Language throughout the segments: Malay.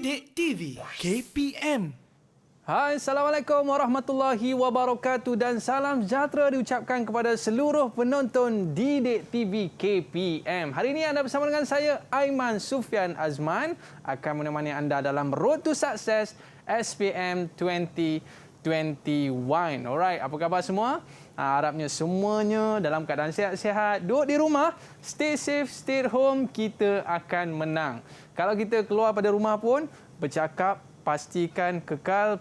Didik TV KPM. Hai, Assalamualaikum warahmatullahi wabarakatuh dan salam sejahtera diucapkan kepada seluruh penonton Didik TV KPM. Hari ini anda bersama dengan saya, Aiman Sufian Azman, akan menemani anda dalam Road to Success SPM 2021. Alright, apa khabar semua? Harapnya semuanya dalam keadaan sihat-sihat, duduk di rumah, stay safe, stay at home, kita akan menang. Kalau kita keluar pada rumah pun, bercakap, pastikan kekal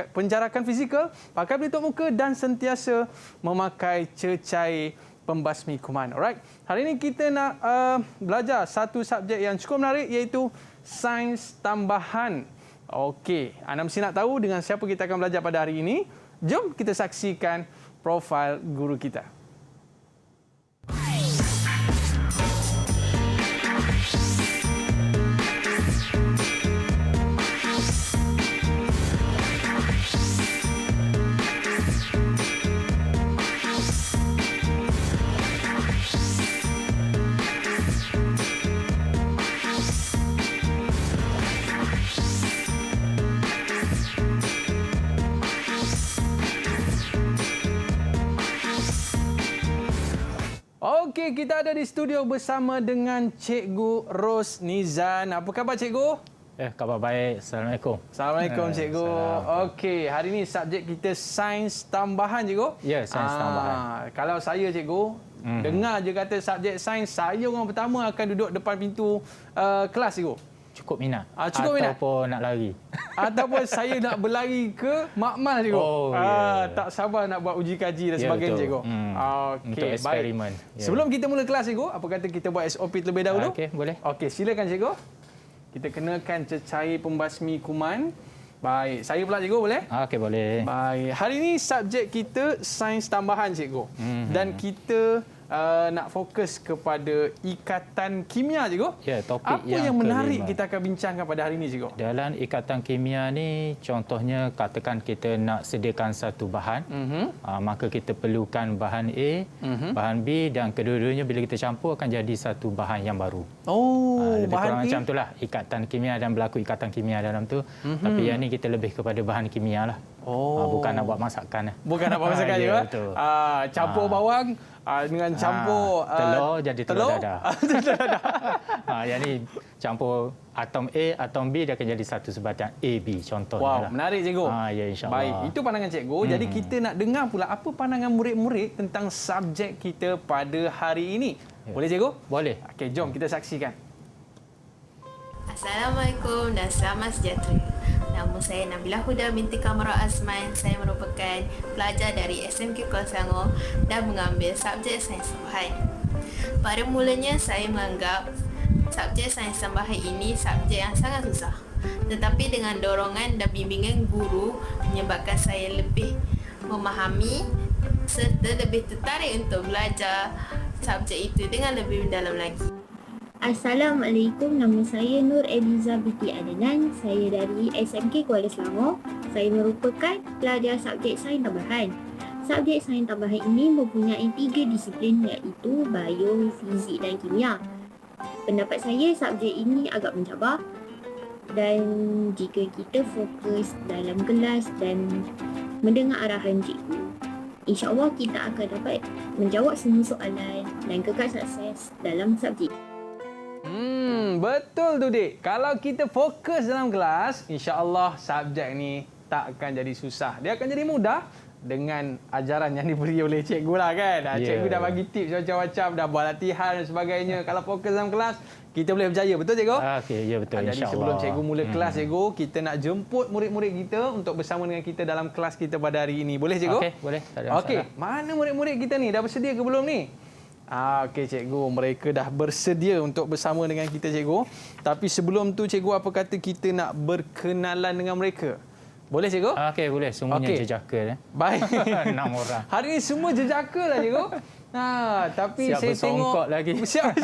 penjarakan fizikal, pakai pelitup muka dan sentiasa memakai cecair pembasmi kuman. Alright. Hari ini kita nak belajar satu subjek yang cukup menarik iaitu sains tambahan. Okey, anda mesti nak tahu dengan siapa kita akan belajar pada hari ini. Jom kita saksikan profil guru kita. Okey, kita ada di studio bersama dengan Cikgu Ros Nizan. Apa khabar Cikgu? Khabar baik. Assalamualaikum. Assalamualaikum Cikgu. Okey, hari ini subjek kita sains tambahan Cikgu. Ya, sains tambahan. Kalau saya Cikgu, dengar je kata subjek sains, saya orang pertama akan duduk depan pintu kelas Cikgu. Cukup minat. Cukup minat. Ataupun nak lari. Ataupun saya nak berlari ke makmal Cikgu. Tak sabar nak buat uji kaji dan sebagainya Cikgu. Okey, untuk eksperimen. Baik. Sebelum kita mula kelas Cikgu, apa kata kita buat SOP terlebih dahulu? Okey, boleh. Okey, silakan Cikgu. Kita kenakan cecair pembasmi kuman. Baik, saya pula Cikgu boleh? Okey, boleh. Baik, hari ini subjek kita sains tambahan Cikgu. Dan kita nak fokus kepada ikatan kimia Cikgu. Ya, topik apa yang menarik kita akan bincangkan pada hari ini Cikgu? Dalam ikatan kimia ni, contohnya katakan kita nak sediakan satu bahan, maka kita perlukan bahan A, bahan B dan kedua-duanya bila kita campur akan jadi satu bahan yang baru. Lebih kurang macam itulah ikatan kimia dan berlaku ikatan kimia dalam tu. Tapi yang ni kita lebih kepada bahan kimia lah. Bukan nak buat masakan. Bukan nak buat masakan juga. Campur bawang dengan campur telur jadi telur dadah. Yang ni campur atom A, atom B dia akan jadi satu sebatian AB contohnya. Wow, lah. menarik Cikgu. Ya, insya-Allah. Baik, itu pandangan Cikgu. Jadi kita nak dengar pula apa pandangan murid-murid tentang subjek kita pada hari ini. Boleh Cikgu? Boleh. Okey, jom kita saksikan. Assalamualaikum dan selamat sejahtera. Nama saya Nabilah Huda binti Kamara Azman. Saya merupakan pelajar dari SMK Kuala Selangor dan mengambil subjek sains tambahan. Pada mulanya saya menganggap subjek sains tambahan ini subjek yang sangat susah. Tetapi dengan dorongan dan bimbingan guru menyebabkan saya lebih memahami serta lebih tertarik untuk belajar subjek itu dengan lebih mendalam lagi. Assalamualaikum, nama saya Nur Eliza binti Adnan. Saya dari SMK Kuala Selangor. Saya merupakan pelajar subjek sains tambahan. Subjek sains tambahan ini mempunyai 3 disiplin iaitu bio, fizik dan kimia. Pendapat saya subjek ini agak mencabar dan jika kita fokus dalam kelas dan mendengar arahan cikgu, insya-Allah kita akan dapat menjawab semua soalan dan kekal sukses dalam subjek. Betul tu Dik. Kalau kita fokus dalam kelas, insya-Allah subjek ni tak akan jadi susah. Dia akan jadi mudah dengan ajaran yang diberi oleh cikgu lah kan. Cikgu dah bagi tips macam-macam, dah buat latihan dan sebagainya. Kalau fokus dalam kelas, kita boleh berjaya. Betul cikgu? Okey, ya betul, insya-Allah. Jadi sebelum cikgu mula kelas cikgu, kita nak jemput murid-murid kita untuk bersama dengan kita dalam kelas kita pada hari ini. Boleh cikgu? Okey, boleh. Tak ada masalah. Okey, mana murid-murid kita ni? Dah bersedia ke belum ni? Okey cikgu, mereka dah bersedia untuk bersama dengan kita cikgu. Tapi sebelum tu cikgu, apa kata kita nak berkenalan dengan mereka? Boleh cikgu? Okey, boleh. Semuanya jejaka. Baik. 6 orang. Hari ini semua jejaka lah cikgu. Tapi siap saya tengok lagi. Siap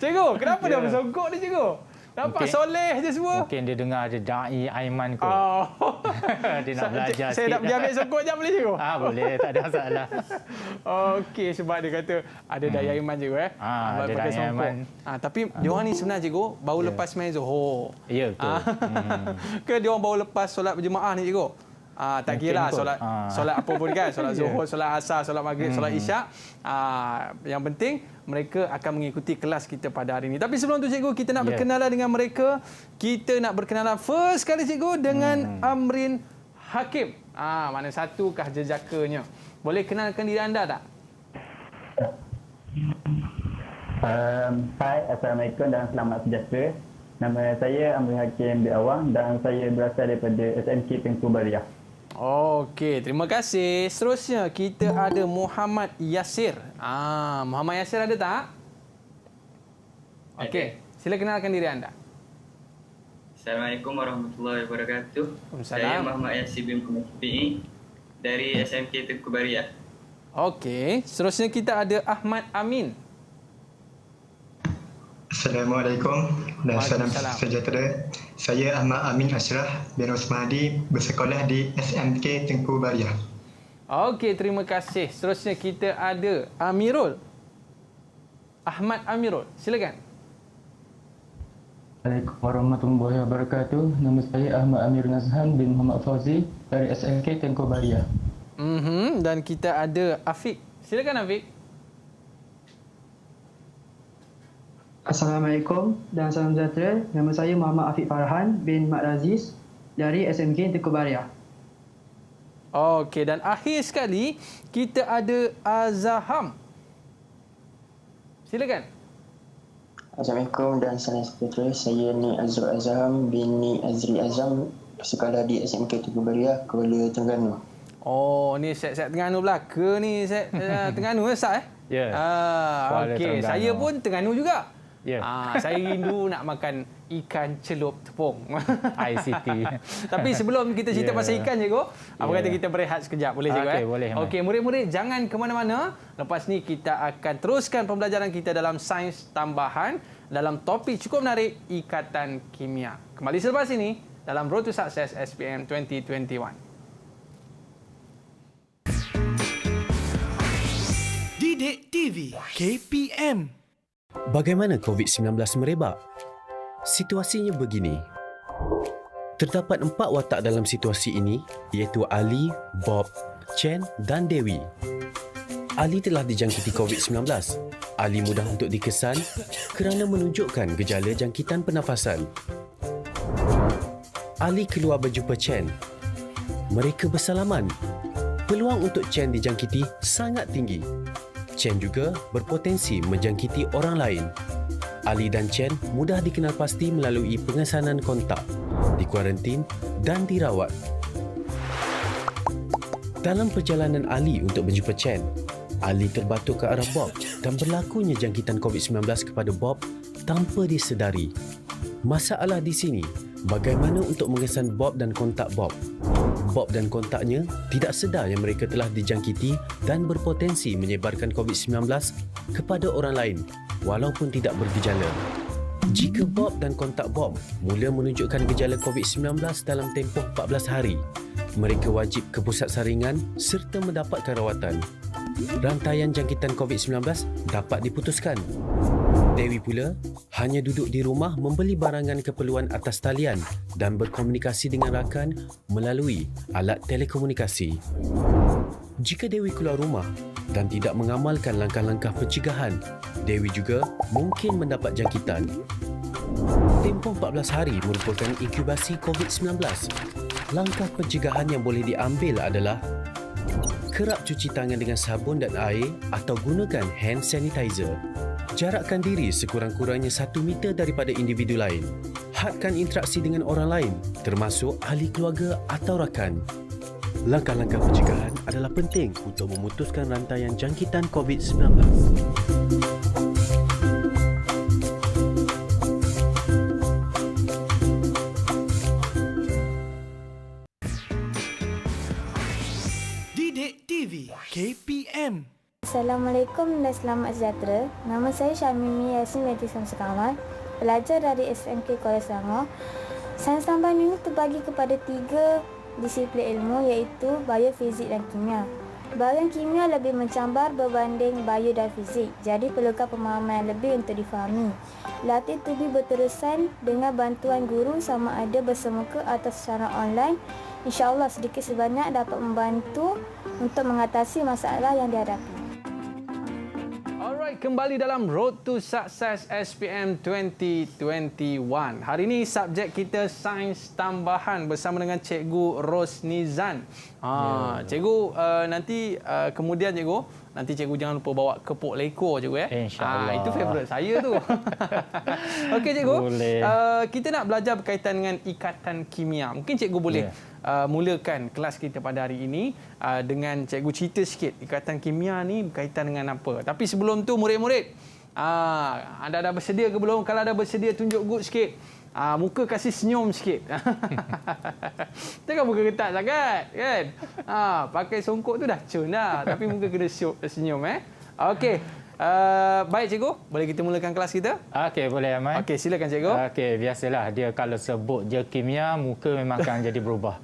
cikgu, kenapa dia bersongkok ni cikgu? Nampak soleh je semua. Mungkin dia dengar ada Da'i Aiman kot. Dia nak belajar Saya nak pergi ambil songkok jap boleh cikgu? Boleh, tak ada masalah. Okey, sebab dia kata ada daya iman cikgu ada pakai daya songkok. iman. Tapi dia orang ni sebenarnya cikgu baru lepas main Zuhur. Ya, betul. Ke dia orang baru lepas solat berjemaah ni cikgu? Tak kira lah solat apa pun kan, solat Zuhur, solat Asar, solat Maghrib, solat Isyak. Yang penting mereka akan mengikuti kelas kita pada hari ini. Tapi sebelum tu cikgu, kita nak berkenalan dengan mereka. Kita nak berkenalan first kali cikgu dengan Amrin Hakim. Mana satukah jejakanya? Boleh kenalkan diri anda tak? Hai, Assalamualaikum dan selamat sejahtera. Nama saya Amrin Hakim bin Awang dan saya berasal daripada SMK Tengku Bariah. Okey, terima kasih. Seterusnya kita ada Muhammad Yasir. Muhammad Yasir ada tak? Okey, sila kenalkan diri anda. Assalamualaikum warahmatullahi wabarakatuh. Saya Muhammad Yasir bin Muhammad Syafi'i dari SMK Tengku Bariah. Okey, seterusnya kita ada Ahmad Amin. Assalamualaikum dan salam sejahtera. Saya Ahmad Amin Ashraf bin Osmadi, bersekolah di SMK Tengku Bariah. Okey, terima kasih. Seterusnya kita ada Amirul. Ahmad Amirul, silakan. Assalamualaikum warahmatullahi wabarakatuh. Nama saya Ahmad Amir Nazhan bin Muhammad Fauzi dari SMK Tengku Bariah. Dan kita ada Afiq. Silakan Afiq. Assalamualaikum dan salam sejahtera. Nama saya Muhammad Afiq Farhan bin Mat Aziz dari SMK Tengku Bariah. Okey, dan akhir sekali kita ada Azaham. Silakan. Assalamualaikum dan salam sejahtera. Saya Ni Azrul Azham bin Ni Azri Azam, sekolah di SMK Tengku Bariah, Kuala Terengganu. Ni set Terengganu belaka ni, set Terengganu Ustaz Ya. Okey, saya pun Terengganu juga. Ya. Saya rindu nak makan ikan celup tepung. ICT. Tapi sebelum kita cerita pasal ikan cikgu, apa kata kita berehat sekejap, boleh cikgu? Okey, boleh. Okey, murid-murid jangan ke mana-mana. Lepas ni kita akan teruskan pembelajaran kita dalam sains tambahan dalam topik cukup menarik, ikatan kimia. Kembali selepas ini dalam Road to Success SPM 2021. Didik TV KPM. Bagaimana COVID-19 merebak? Situasinya begini. Terdapat 4 watak dalam situasi ini, iaitu Ali, Bob, Chen dan Dewi. Ali telah dijangkiti COVID-19. Ali mudah untuk dikesan kerana menunjukkan gejala jangkitan pernafasan. Ali keluar berjumpa Chen. Mereka bersalaman. Peluang untuk Chen dijangkiti sangat tinggi. Chen juga berpotensi menjangkiti orang lain. Ali dan Chen mudah dikenal pasti melalui pengesanan kontak, dikuarantin dan dirawat. Dalam perjalanan Ali untuk berjumpa Chen, Ali terbatuk ke arah Bob dan berlakunya jangkitan COVID-19 kepada Bob tanpa disedari. Masalah di sini, bagaimana untuk mengesan Bob dan kontak Bob? Bob dan kontaknya tidak sedar yang mereka telah dijangkiti dan berpotensi menyebarkan COVID-19 kepada orang lain walaupun tidak bergejala. Jika Bob dan kontak Bob mula menunjukkan gejala COVID-19 dalam tempoh 14 hari, mereka wajib ke pusat saringan serta mendapatkan rawatan. Rantaian jangkitan COVID-19 dapat diputuskan. Dewi pula hanya duduk di rumah membeli barangan keperluan atas talian dan berkomunikasi dengan rakan melalui alat telekomunikasi. Jika Dewi keluar rumah dan tidak mengamalkan langkah-langkah pencegahan, Dewi juga mungkin mendapat jangkitan. Tempoh 14 hari merupakan inkubasi COVID-19. Langkah pencegahan yang boleh diambil adalah kerap cuci tangan dengan sabun dan air atau gunakan hand sanitizer. Jarakkan diri sekurang-kurangnya 1 meter daripada individu lain. Hadkan interaksi dengan orang lain, termasuk ahli keluarga atau rakan. Langkah-langkah pencegahan adalah penting untuk memutuskan rantaian jangkitan COVID-19. Didik TV KPM. Assalamualaikum dan selamat sejahtera. Nama saya Syamimi Yasin binti Samsul Kamal, pelajar dari SMK Kuala Selangor. Sains tambahan ini terbagi kepada 3 disiplin ilmu iaitu biofizik dan kimia. Bahagian kimia lebih mencabar berbanding bio dan fizik, jadi perlukan pemahaman yang lebih untuk difahami. Latih tubuh berterusan dengan bantuan guru sama ada bersemuka atau secara online. InsyaAllah sedikit sebanyak dapat membantu untuk mengatasi masalah yang dihadapi. Alright, kembali dalam Road to Success SPM 2021. Hari ini subjek kita Sains Tambahan bersama dengan Cikgu Rosnizan. Cikgu, nanti kemudian Cikgu, nanti Cikgu jangan lupa bawa kepuk lekor Cikgu ya. InsyaAllah. Itu favourite saya tu. Okey Cikgu, kita nak belajar berkaitan dengan ikatan kimia. Mungkin Cikgu boleh mulakan kelas kita pada hari ini dengan Cikgu cerita sikit ikatan kimia ni berkaitan dengan apa. Tapi sebelum tu murid-murid, anda dah bersedia ke belum? Kalau dah bersedia tunjuk good sikit. Muka kasih senyum sikit. Jangan muka ketat sangat kan. Pakai songkok tu dah cun dah, tapi muka kena senyum Okey. Baik Cikgu, boleh kita mulakan kelas kita? Okey, boleh Ahmad. Okey, silakan Cikgu. Okey, biasalah dia kalau sebut je kimia, muka memang akan jadi berubah.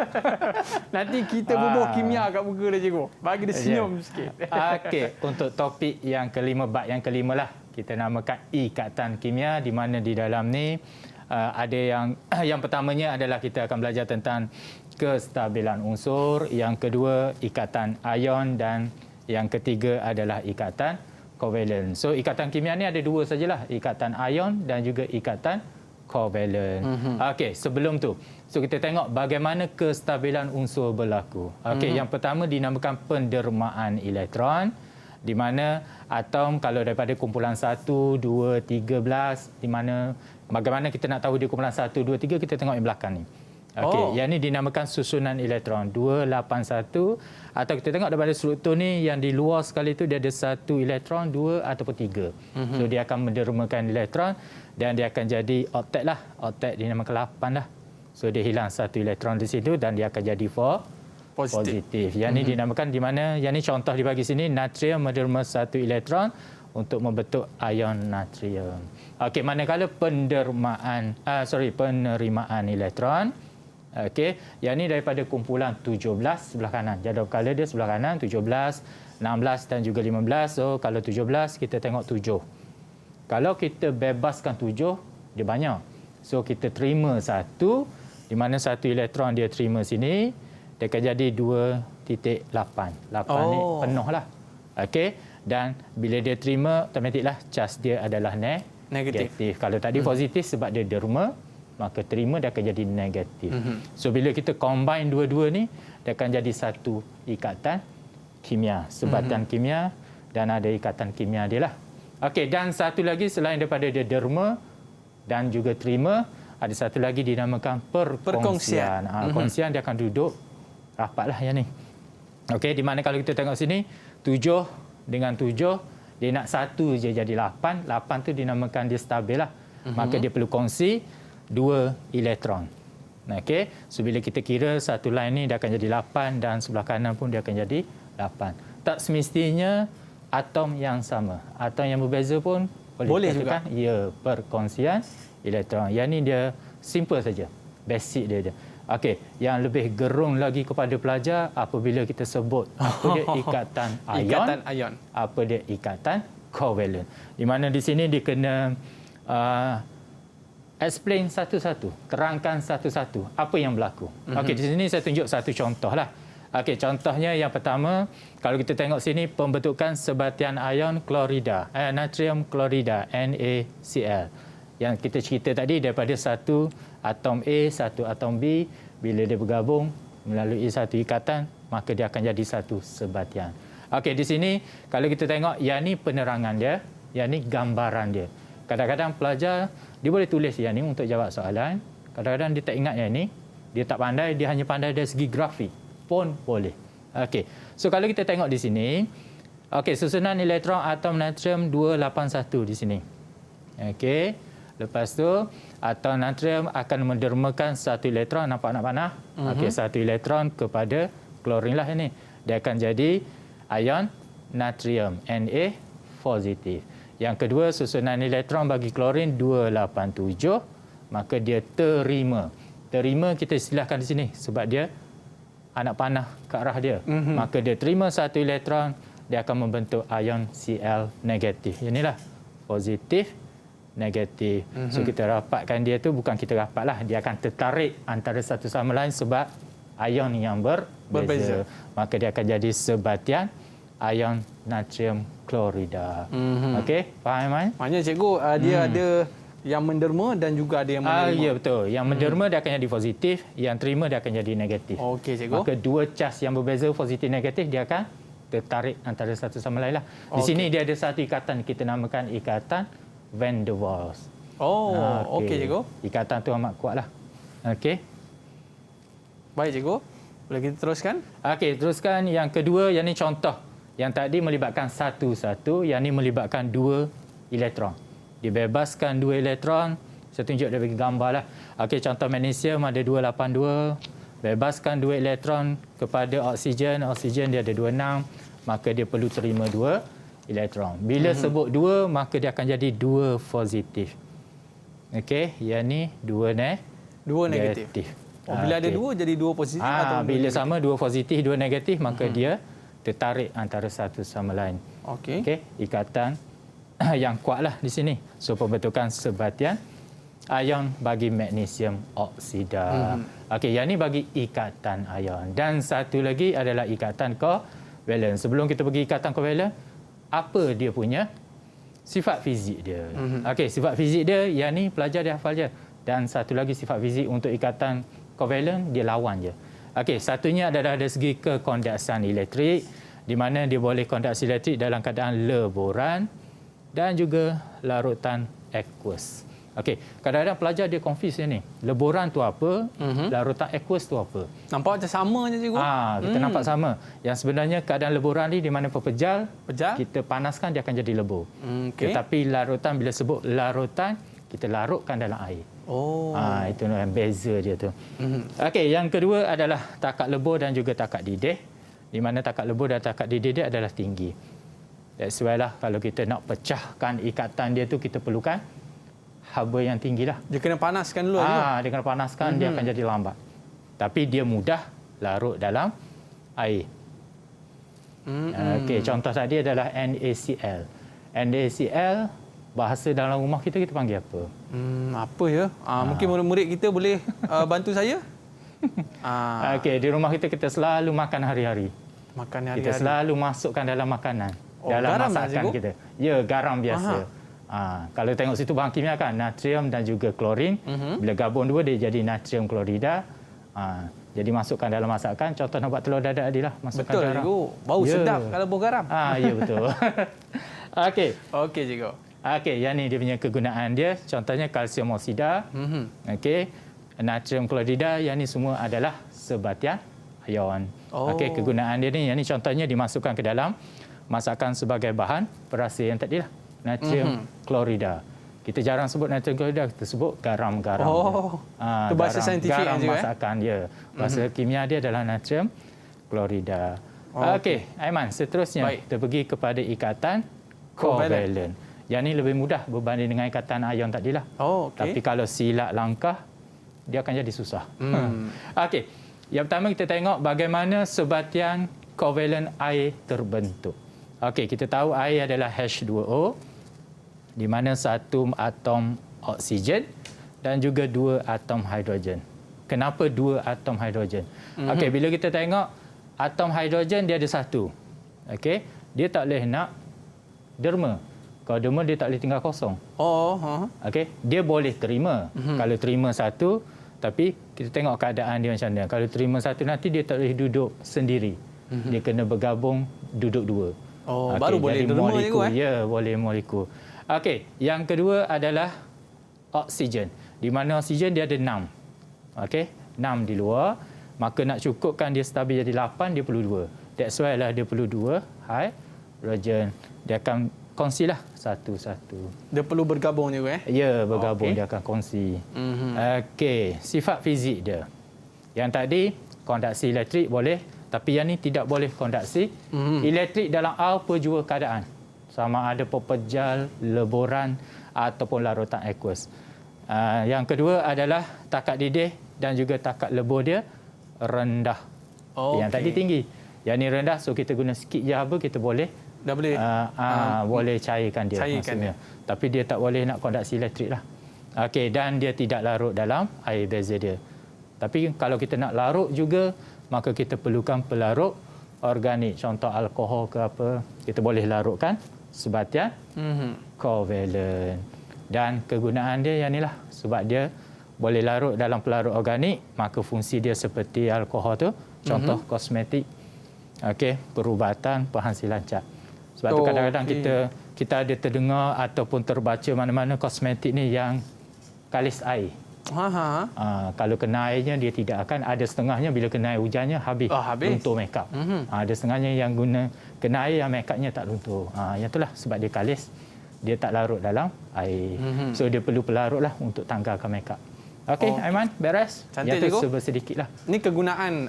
Nanti kita bubuh kimia kat muka dia Cikgu. Bagi dia senyum sikit. Okey, untuk topik yang kelima, bab yang kelima lah, kita namakan ikatan kimia, di mana di dalam ni ada yang pertamanya adalah kita akan belajar tentang kestabilan unsur, yang kedua ikatan ion dan yang ketiga adalah ikatan kovalen. So ikatan kimia ni ada dua sajalah, ikatan ion dan juga ikatan kovalen. Okey, sebelum tu, so kita tengok bagaimana kestabilan unsur berlaku. Okey, yang pertama dinamakan pendermaan elektron, di mana atom kalau daripada kumpulan 1, 2, 13, di mana bagaimana kita nak tahu dia kumpulan 1, 2, 3, kita tengok yang belakang ni. Okey, yang ni dinamakan susunan elektron 281, atau kita tengok daripada struktur ni yang di luar sekali tu dia ada 1 elektron, 2 ataupun 3. So dia akan mendermakan elektron dan dia akan jadi oktet lah. Oktet dinamakan 8 lah. So dia hilang 1 elektron di situ dan dia akan jadi positif. Yang ni dinamakan, di mana yang ni contoh dibagi sini, natrium menderma 1 elektron untuk membentuk ion natrium. Okey, manakala penerimaan elektron, okey, yang ni daripada kumpulan 17 sebelah kanan. Jadual kala dia sebelah kanan 17, 16 dan juga 15. So kalau 17 kita tengok 7. Kalau kita bebaskan 7, dia banyak. So kita terima 1, di mana 1 elektron dia terima sini, dia akan jadi 2.8. 8 ni penuh lah. Okey, dan bila dia terima, automatiklah charge dia adalah negatif. Kalau tadi positif sebab dia derma, maka terima dia akan jadi negatif. So bila kita combine dua-dua ni, dia akan jadi satu ikatan kimia, sebatan kimia, dan ada ikatan kimia dia lah. Okey, dan satu lagi selain daripada dia derma dan juga terima, ada satu lagi dinamakan perkongsian. Kongsian dia akan duduk rapatlah yang ni. Okey, di mana kalau kita tengok sini 7 dengan 7, dia nak 1 je jadi 8. 8 tu dinamakan dia stabil lah. Maka dia perlu kongsi 2 elektron. Okey, so bila kita kira satu line ni dia akan jadi 8 dan sebelah kanan pun dia akan jadi 8. Tak semestinya atom yang sama. Atom yang berbeza pun boleh juga. Ya, perkongsian elektron. Yang ni dia simple saja. Basic dia je. Okey, yang lebih gerung lagi kepada pelajar apabila kita sebut apa dia ikatan ion, apa dia ikatan kovalen. Di mana di sini dia kena explain satu-satu, terangkan satu-satu apa yang berlaku. Okey, di sini saya tunjuk satu contohlah. Okey, contohnya yang pertama, kalau kita tengok sini pembentukan sebatian ion klorida, natrium klorida, NaCl. Yang kita cerita tadi daripada satu atom A, satu atom B, bila dia bergabung melalui satu ikatan, maka dia akan jadi satu sebatian. Okey, di sini kalau kita tengok yang ni penerangan dia, yang ni gambaran dia. Kadang-kadang pelajar dia boleh tulis yang ni untuk jawab soalan. Kadang-kadang dia tak ingat yang ni, dia tak pandai, dia hanya pandai dari segi grafik pun boleh. Okey. So kalau kita tengok di sini, okey, susunan elektron atom natrium 281 di sini. Okey. Lepas tu atom natrium akan mendermakan 1 elektron, nampak nak panah? Okey, 1 elektron kepada klorin lah ini. Dia akan jadi ion natrium, Na positif. Yang kedua, susunan elektron bagi klorin 287, maka dia terima. Terima kita istilahkan di sini sebab dia anak panah ke arah dia. Maka dia terima satu elektron, dia akan membentuk ion Cl negatif. Inilah positif, negatif. So kita rapatkan dia tu, bukan kita rapatlah, dia akan tertarik antara satu sama lain sebab ion yang berbeza. Maka dia akan jadi sebatian ion natrium klorida. Okey, faham Aiman? Maknanya cikgu dia ada yang menderma dan juga ada yang menerima. Ya, betul. Yang menderma dia akan jadi positif, yang terima dia akan jadi negatif. Okey, cikgu. Maka dua cas yang berbeza positif negatif dia akan tertarik antara satu sama lain lah. Di sini dia ada satu ikatan, kita namakan ikatan Van der Waals. Okey cikgu. Ikatan tu amat kuatlah. Okey. Baik cikgu. Boleh kita teruskan? Okey, teruskan yang kedua, yang ni contoh. Yang tadi melibatkan satu-satu, yang ni melibatkan dua elektron. Dibebaskan dua elektron. Saya tunjuk dia bagi gambar lah. Okey, contoh magnesium ada 282. Bebaskan dua elektron kepada oksigen. Oksigen dia ada 26. Maka dia perlu terima dua elektron. Bila sebut dua, maka dia akan jadi dua positif. Okey, yang ni dua negatif. Bila ada dua, jadi dua positif atau bila sama dua positif, dua negatif, maka dia tertarik antara satu sama lain. Okey. Ikatan yang kuatlah di sini. So pembentukan sebatian ion bagi magnesium oksida. Okey, yang ni bagi ikatan ion. Dan satu lagi adalah ikatan kovalen. Sebelum kita pergi ikatan kovalen, apa dia punya sifat fizik dia? Okey, sifat fizik dia yang ni pelajar dia hafal je. Dan satu lagi sifat fizik untuk ikatan kovalen, dia lawan je. Okey, satunya adalah dari segi kekondaksan elektrik, di mana dia boleh kondaksi elektrik dalam keadaan leboran dan juga larutan aqueous. Okey, kadang-kadang pelajar dia confuse ni. Leboran tu apa? Larutan aqueous tu apa? Nampak macam sama je cikgu. Kita nampak sama. Yang sebenarnya keadaan leboran ni di mana pepejal, kita panaskan dia akan jadi lebur. Tetapi larutan, bila sebut larutan, kita larutkan dalam air. Itu yang beza dia tu. Okey, yang kedua adalah takat lebur dan juga takat didih. Di mana takat lebur dan takat didih dia adalah tinggi. That's why lah kalau kita nak pecahkan ikatan dia tu, kita perlukan haba yang tinggi lah. Dia kena panaskan dulu. Dia kena panaskan, dia akan jadi lambat. Tapi dia mudah larut dalam air. Okey, contoh tadi adalah NaCl. NaCl, bahasa dalam rumah kita panggil apa? Apa ya? Mungkin murid-murid kita boleh bantu saya? Okey, di rumah kita selalu makan hari-hari. Makan hari-hari. Kita selalu masukkan dalam makanan. Dalam masakan kita. Ya, garam biasa. Kalau tengok situ bahan kimia kan, natrium dan juga klorin. Bila gabung dua, dia jadi natrium klorida. Jadi masukkan dalam masakan. Contoh nak buat telur dadak tadi lah. Masukkan betul, garam. Betul, bau sedap kalau bau garam. Ya, betul. Okey. Okey, cikgu. Okey, yang ni dia punya kegunaan dia. Contohnya kalsium oksida. Okey. Natrium klorida, yang ni semua adalah sebatian ion. Okey, kegunaan dia ni, yang ni contohnya dimasukkan ke dalam masakan sebagai bahan perasa yang tadilah. Natrium klorida. Kita jarang sebut natrium klorida, kita sebut garam-garam. Itu bahasa saintifik garam juga. Masakan dia. Bahasa kimia dia adalah natrium klorida. Okey, Aiman, seterusnya kita pergi kepada ikatan kovalen. Yang ni lebih mudah berbanding dengan ikatan ion tadilah. Tapi kalau silap langkah, dia akan jadi susah. Okey, yang pertama kita tengok bagaimana sebatian kovalen air terbentuk. Okey, kita tahu air adalah H2O, di mana satu atom oksigen dan juga dua atom hidrogen. Kenapa dua atom hidrogen? Okey, bila kita tengok atom hidrogen dia ada satu. Okey, dia tak boleh nak derma. Kalau derma dia tak boleh tinggal kosong. Okey, dia boleh terima. Kalau terima satu, tapi kita tengok keadaan dia macam mana. Kalau terima satu nanti dia tak boleh duduk sendiri. Dia kena bergabung duduk dua. Baru boleh derma molekul. Ya, boleh molekul. Okey, yang kedua adalah oksigen. Di mana oksigen dia ada 6. Okey, 6 di luar. Maka nak cukupkan dia stabil jadi 8, dia perlu 2. That's why lah dia perlu 2 hidrogen. Dia akan kongsilah satu-satu. Dia perlu bergabung juga Ya, bergabung dia akan kongsi. Okey, sifat fizik dia. Yang tadi kondaksi elektrik boleh, tapi yang ni tidak boleh kondaksi elektrik dalam apa jua keadaan. Sama ada pepejal, leboran ataupun larutan aqueous. Yang kedua adalah takat didih dan juga takat lebur dia rendah. Yang tadi tinggi. Yang ni rendah, so kita guna sikit je haba, kita boleh dah boleh boleh cairkan dia maksudnya. Tapi dia tak boleh nak konduksi elektrik lah. Okey, dan dia tidak larut dalam air beza dia. Tapi kalau kita nak larut juga, maka kita perlukan pelarut organik. Contoh alkohol ke apa, kita boleh larutkan sebatian kovalent. Dan kegunaan dia yang inilah, sebab dia boleh larut dalam pelarut organik, maka fungsi dia seperti alkohol tu. Contoh kosmetik, okey, perubatan, penghasilan cat. Sebab tu kadang-kadang kita ada terdengar ataupun terbaca mana-mana kosmetik ni yang kalis air. Kalau kena airnya dia tidak akan, ada setengahnya bila kena air hujannya habis. Luntur makeup. Ada setengahnya yang guna kena air yang makeupnya tak luntur. Yang itulah sebab dia kalis, dia tak larut dalam air. So dia perlu pelarut lah untuk tanggalkan makeup. Okey, Aiman, beres. Cantik yang tu sedikit lah. Ini kegunaan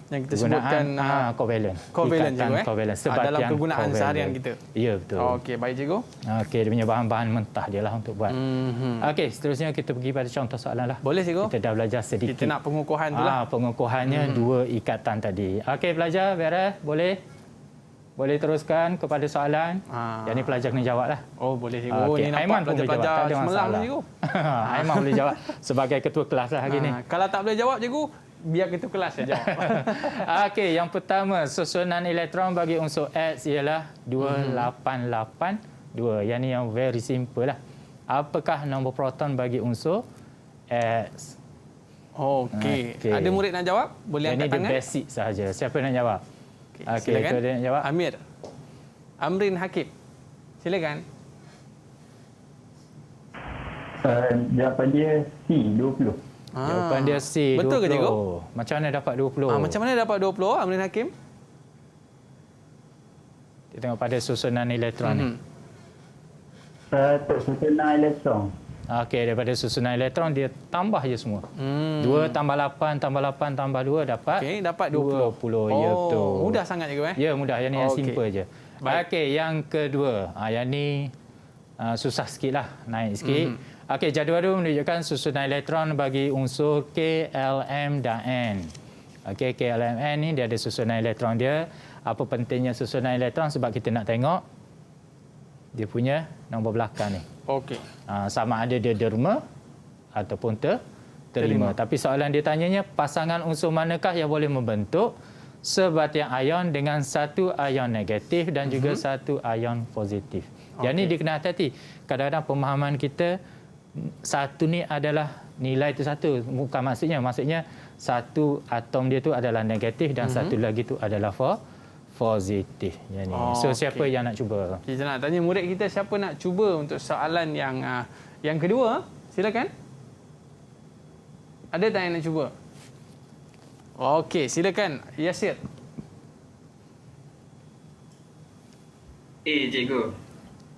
yang kita sebutkan kovalent. Kovalent cikgu, kovalent. Dalam kegunaan seharian kita. Ya, betul. Okey, baik cikgu. Okey, dia punya bahan-bahan mentah dia lah untuk buat. Okey, seterusnya kita pergi pada contoh soalan lah. Boleh cikgu. Kita dah belajar sedikit. Kita nak pengukuhan tu lah. Pengukuhannya 2 ikatan tadi. Okey, pelajar, beres? Boleh teruskan kepada soalan. Yang ni pelajar kena jawab lah. Oh, boleh cikgu. Ini nampak pelajar-pelajar semalam cikgu. Aiman boleh jawab sebagai ketua kelas lah hari ni. Kalau tak boleh jawab cikgu, biar ketua kelas saya jawab. Okey, yang pertama, susunan elektron bagi unsur X ialah 2882. Yang ni yang very simple lah. Apakah nombor proton bagi unsur X? Okey. Ada murid nak jawab? Boleh angkat tangan. Ini basic sahaja. Siapa nak jawab? Okey, silakan. Itu dia nak jawab. Amrin Hakim. Silakan. Jawapan dia C, 20. Jawapan dia C, 20. Betul ke cikgu? Macam mana dapat 20? Macam mana dapat 20, Amrin Hakim? Kita tengok pada susunan elektron ni. Susunan elektron. Okey, daripada susunan elektron dia tambah je semua. 2 tambah 8 tambah 8 tambah 2 dapat. Okey, dapat 20. Ya, betul. Mudah sangat cikgu Ya, mudah. Yang ni yang simple je. Okey, yang kedua. Yang ni susah sikitlah, naik sikit. Okey, jadual tu menunjukkan susunan elektron bagi unsur K, L, M dan N. Okey, K, L, M, N ni dia ada susunan elektron dia. Apa pentingnya susunan elektron? Sebab kita nak tengok dia punya nombor belakang ni. Okey. Sama ada dia derma ataupun terima. Tapi soalan dia tanyanya, pasangan unsur manakah yang boleh membentuk sebatian ion dengan satu ion negatif dan juga satu ion positif. Yang ni dia kena hati-hati. Kadang-kadang pemahaman kita, satu ni adalah nilai itu satu. Bukan maksudnya satu atom dia tu adalah negatif dan satu lagi tu adalah positif. Yang ni. So siapa yang nak cuba? Kita nak tanya murid kita siapa nak cuba untuk soalan yang kedua. Silakan. Ada tak yang nak cuba? Okey, silakan Yasir. Cikgu.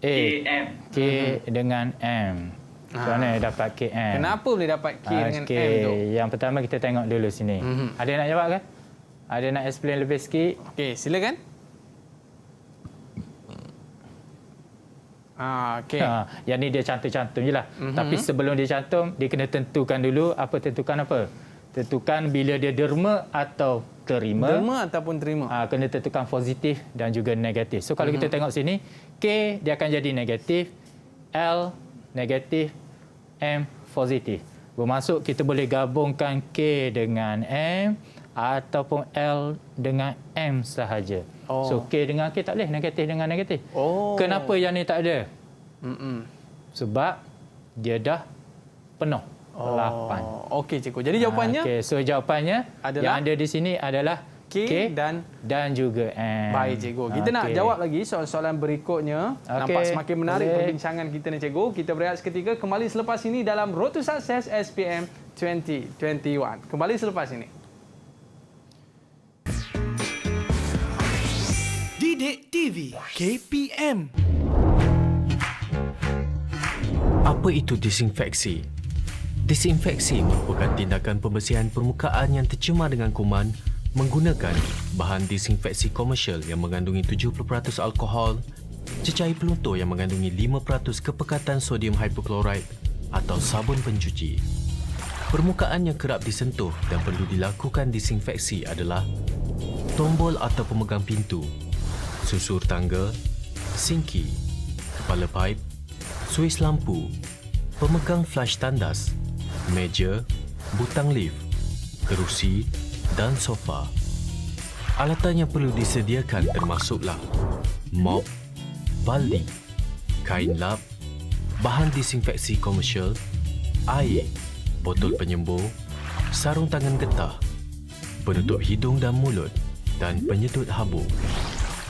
KM. K dengan M. Macam mana dapat KM? Kenapa boleh dapat K dengan M tu? Yang pertama kita tengok dulu sini. Ada yang nak jawab kan? Ada nak explain lebih sikit? Okey, silakan. Okey. Yang ni dia cantum-cantum je lah. Tapi sebelum dia cantum, dia kena tentukan dulu. Tentukan apa? Tentukan bila dia derma atau terima. Derma ataupun terima. Kena tentukan positif dan juga negatif. So kalau kita tengok sini, K dia akan jadi negatif, L negatif, M positif. Bermaksud kita boleh gabungkan K dengan M ataupun L dengan M sahaja. So K dengan K tak boleh, negatif dengan negatif. Kenapa yang ni tak ada? Sebab dia dah penuh. 8. Okey cikgu. Jadi jawapannya? So jawapannya adalah, yang ada di sini adalah K dan juga M. Baik cikgu. Kita nak jawab lagi soalan-soalan berikutnya. Nampak semakin menarik perbincangan kita ni cikgu. Kita berehat seketika, kembali selepas ini dalam Road to Success SPM 2021. Kembali selepas ini. Didik TV KPM. Apa itu disinfeksi? Disinfeksi merupakan tindakan pembersihan permukaan yang tercemar dengan kuman menggunakan bahan disinfeksi komersial yang mengandungi 70% alkohol, cecair peluntur yang mengandungi 5% kepekatan sodium hypochlorite atau sabun pencuci. Permukaan yang kerap disentuh dan perlu dilakukan disinfeksi adalah tombol atau pemegang pintu, susur tangga, sinki, kepala paip, suis lampu, pemegang flash tandas, meja, butang lift, kerusi dan sofa. Alatan yang perlu disediakan termasuklah mop, baldi, kain lap, bahan disinfeksi komersial, air, botol penyembur, sarung tangan getah, penutup hidung dan mulut dan penyedut habuk.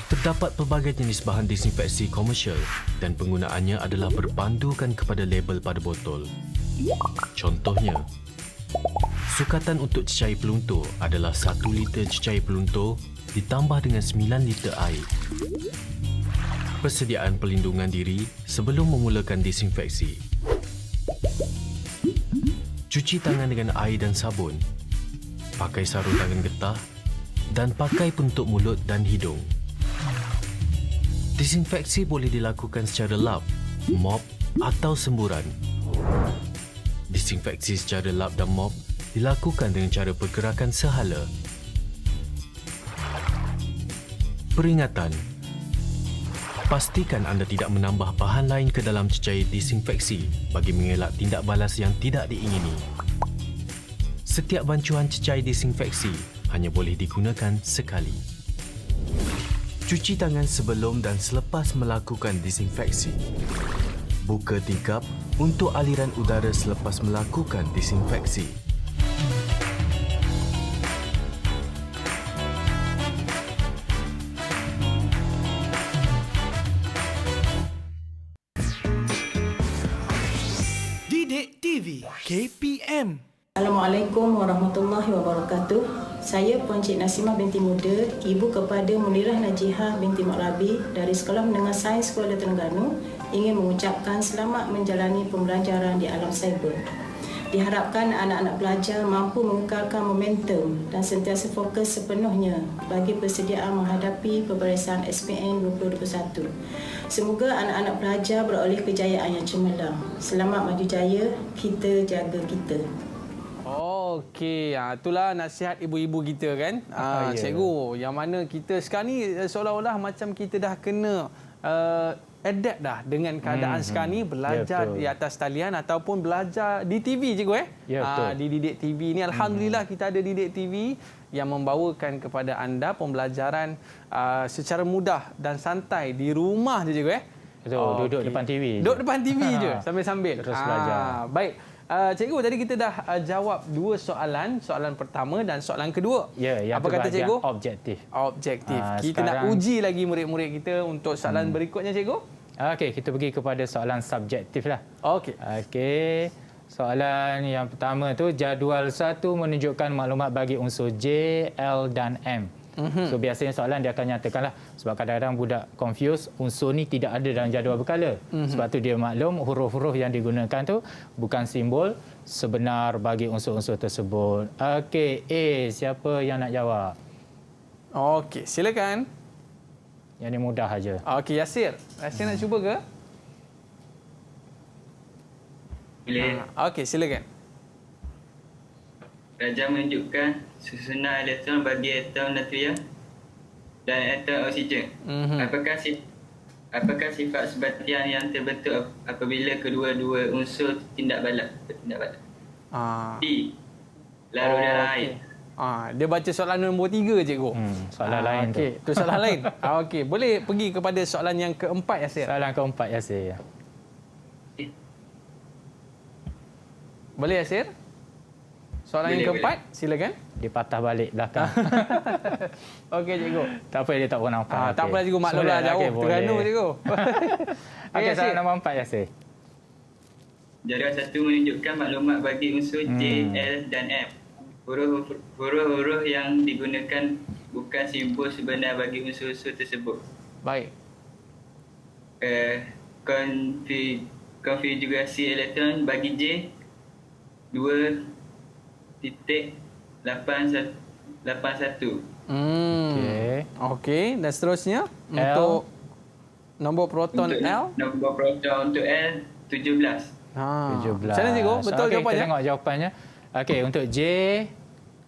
Terdapat pelbagai jenis bahan disinfeksi komersial dan penggunaannya adalah berpandukan kepada label pada botol. Contohnya, sukatan untuk cecair peluntur adalah 1 liter cecair peluntur ditambah dengan 9 liter air. Persediaan perlindungan diri sebelum memulakan disinfeksi. Cuci tangan dengan air dan sabun, pakai sarung tangan getah dan pakai penutup mulut dan hidung. Disinfeksi boleh dilakukan secara lap, mop atau semburan. Disinfeksi secara lap dan mop dilakukan dengan cara pergerakan sehala. Peringatan: pastikan anda tidak menambah bahan lain ke dalam cecair disinfeksi bagi mengelak tindak balas yang tidak diingini. Setiap bancuan cecair disinfeksi hanya boleh digunakan sekali. Cuci tangan sebelum dan selepas melakukan disinfeksi. Buka tingkap untuk aliran udara selepas melakukan disinfeksi. Didik TV KPM. Assalamualaikum warahmatullahi wabarakatuh. Saya Puan Cik Nasimah binti Muda, ibu kepada Munirah Najihah binti Mak Rabi dari Sekolah Menengah Sains Kuala Terengganu, ingin mengucapkan selamat menjalani pembelajaran di alam cyber. Diharapkan anak-anak pelajar mampu mengekalkan momentum dan sentiasa fokus sepenuhnya bagi persediaan menghadapi pembarisan SPM 2021. Semoga anak-anak pelajar beroleh kejayaan yang cemerlang. Selamat maju jaya, kita jaga kita. Okey, itulah nasihat ibu-ibu kita kan. Cikgu, yang mana kita sekarang ni seolah-olah macam kita dah kena adapt dah dengan keadaan sekarang ni, belajar di atas talian ataupun belajar di TV, cikgu di Didik TV ni. Alhamdulillah kita ada Didik TV yang membawakan kepada anda pembelajaran secara mudah dan santai di rumah je, cikgu Betul, duduk depan TV. Duduk depan TV je sambil-sambil. Terus belajar. Baik. Cikgu, tadi kita dah jawab 2 soalan. Soalan pertama dan soalan kedua. Ya, yang apa kata cikgu? Objektif. Objektif. Kita nak uji lagi murid-murid kita untuk soalan berikutnya, cikgu. Okey, kita pergi kepada soalan subjektif lah. Okey. Soalan yang pertama tu, jadual 1 menunjukkan maklumat bagi unsur J, L dan M. So biasanya soalan dia akan nyatakanlah, sebab kadang-kadang budak confuse, unsur ni tidak ada dalam jadual berkala. Sebab tu dia maklum huruf-huruf yang digunakan tu bukan simbol sebenar bagi unsur-unsur tersebut. Okey, A, siapa yang nak jawab? Okey, silakan. Yang ni mudah aja. Okey, Yasir. Yasir nak cuba ke? Boleh. Okey, silakan. Raja menunjukkan susunan elektron bagi atom natrium dan atom oksigen. Apakah sifat sebatian yang terbentuk apabila kedua-dua unsur bertindak balas? D. Larut dalam air. Dia baca soalan nombor 3, cikgu. Soalan lain tu. Okey, tu soalan lain. Okey, boleh pergi kepada soalan yang keempat, Yasir. Soalan keempat, Yasir. Boleh, Yasir? Soalan yang keempat, silakan. Dia patah balik belakang. Okey, cikgu. Tak apa, dia tak pernah nampak. Tak apa, cikgu. Maklumlah jauh. Terengganu, cikgu. Okey, soalan nombor 4, Yasir. Jadual 1 menunjukkan maklumat bagi unsur J, L dan M. Huruf-huruf yang digunakan bukan simbol sebenar bagi unsur-unsur tersebut. Baik. Konfigurasi elektron bagi J 2.81. Okey, dan seterusnya untuk nombor proton L. Nombor proton untuk L 17. 17. Macam mana, cikgu? Betul jawapannya? Kita tengok jawapannya. Okey, untuk J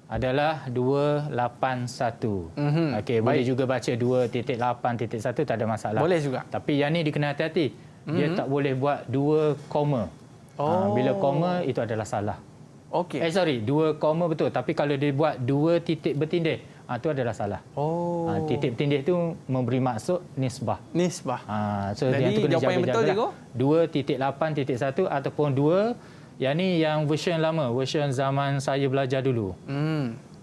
adalah 281. Okey, boleh juga baca 2.8.1 tak ada masalah. Boleh juga. Tapi yang ni dikena hati-hati. Dia tak boleh buat 2 koma. Bila koma itu adalah salah. Okey. Sorry, 2 koma betul. Tapi kalau dia buat 2 titik bertindih, itu adalah salah. Titik bertindih itu memberi maksud nisbah. Nisbah. So jadi yang tu kena jawapan yang betul jaga-jaga lah. 2.8.1 ataupun 2 yang ni yang version lama, version zaman saya belajar dulu.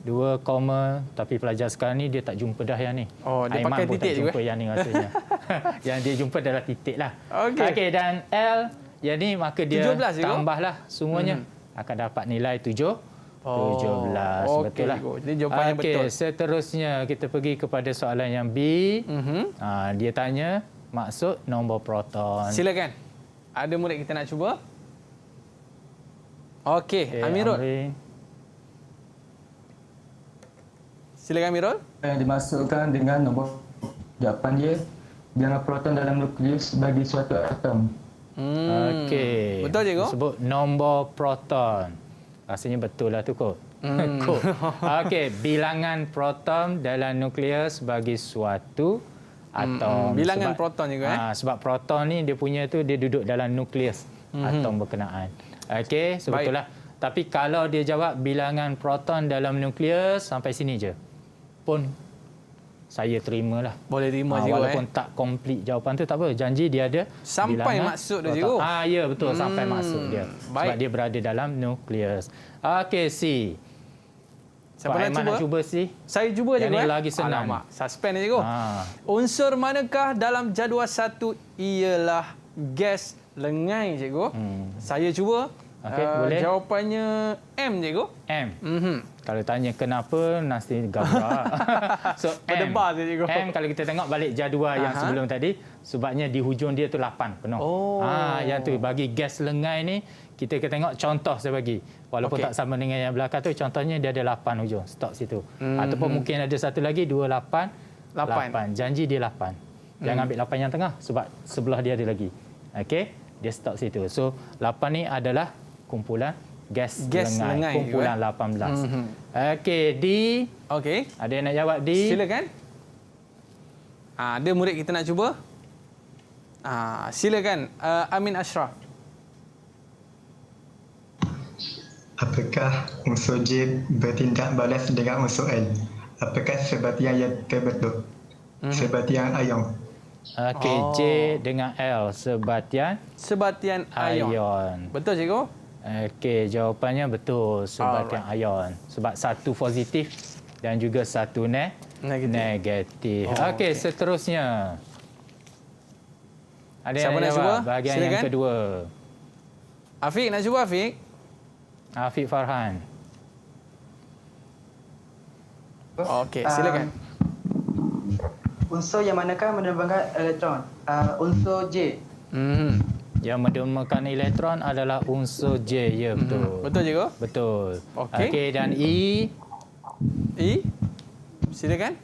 2 koma, tapi pelajar sekarang ni dia tak jumpa dah yang ni. Dia Aiman pakai pun titik tak jumpa yang ni rasanya. Yang dia jumpa adalah titik lah. Okey, dan L yang ni maka dia 17 tambahlah semuanya. Akan dapat nilai 17. Betul lah. Jadi jawapannya betul. Seterusnya kita pergi kepada soalan yang B. Dia tanya maksud nombor proton. Silakan. Ada murid kita nak cuba? Okey, Amirul. Silakan Amirul. Yang dimasukkan dengan nombor jawapan dia bilangan proton dalam nukleus bagi suatu atom. Okey. Betul cikgu? Sebut nombor proton. Rasanya betul lah tu kot. Cool. Okey, bilangan proton dalam nukleus bagi suatu atom. Bilangan proton juga sebab proton ni dia punya tu dia duduk dalam nukleus atom berkenaan. Okey, sebetulnya. Tapi kalau dia jawab bilangan proton dalam nukleus sampai sini je, pun saya terimalah. Boleh terima cikgu. Walaupun tak komplit jawapan tu tak apa. Janji dia ada sampai maksud dia cikgu. Ya betul, sampai maksud dia. Sebab dia berada dalam nukleus. Okey, C. Siapa nak cuba C? Saya cuba cikgu. Yang ni lagi senang. Alamak, suspend cikgu. Unsur manakah dalam jadual 1 ialah gas lengai cikgu? Saya cuba. Boleh. Jawapannya M cikgu. M. Kalau tanya kenapa, nanti gabrak. So berdebar tu cikgu. M kalau kita tengok balik jadual yang sebelum tadi, sebabnya di hujung dia tu 8 penuh. Yang tu bagi gas lengai ni kita tengok contoh saya bagi. Walaupun tak sama dengan yang belakang tu, contohnya dia ada 8 hujung. Stop situ. Ataupun mungkin ada satu lagi 2 8. Janji dia 8. Jangan ambil 8 yang tengah sebab sebelah dia ada lagi. Okey, dia stop situ. So 8 ni adalah kumpulan gas lengai kumpulan 18. Okey, D. Okey. Ada yang nak jawab D? Silakan. Ada murid kita nak cuba? Silakan Amin Ashraf. Apakah unsur J bertindak balas dengan unsur L? Apakah sebatian yang terbentuk? Sebatian ion. Okey, J dengan L sebatian ion. Betul cikgu? Okey, jawapannya betul, sebatian ion. Sebab satu positif dan juga satu negatif. Okey, seterusnya. Ada yang nak jawab bahagian yang kedua. Afiq nak cuba Afiq? Afiq Farhan. Okey, silakan. Unsur yang manakah menerbangkan elektron? Unsur J. Yang mendermakan elektron adalah unsur J. Ya, betul. Betul cikgu? Betul. Okey. Okey, dan E? E? Silakan.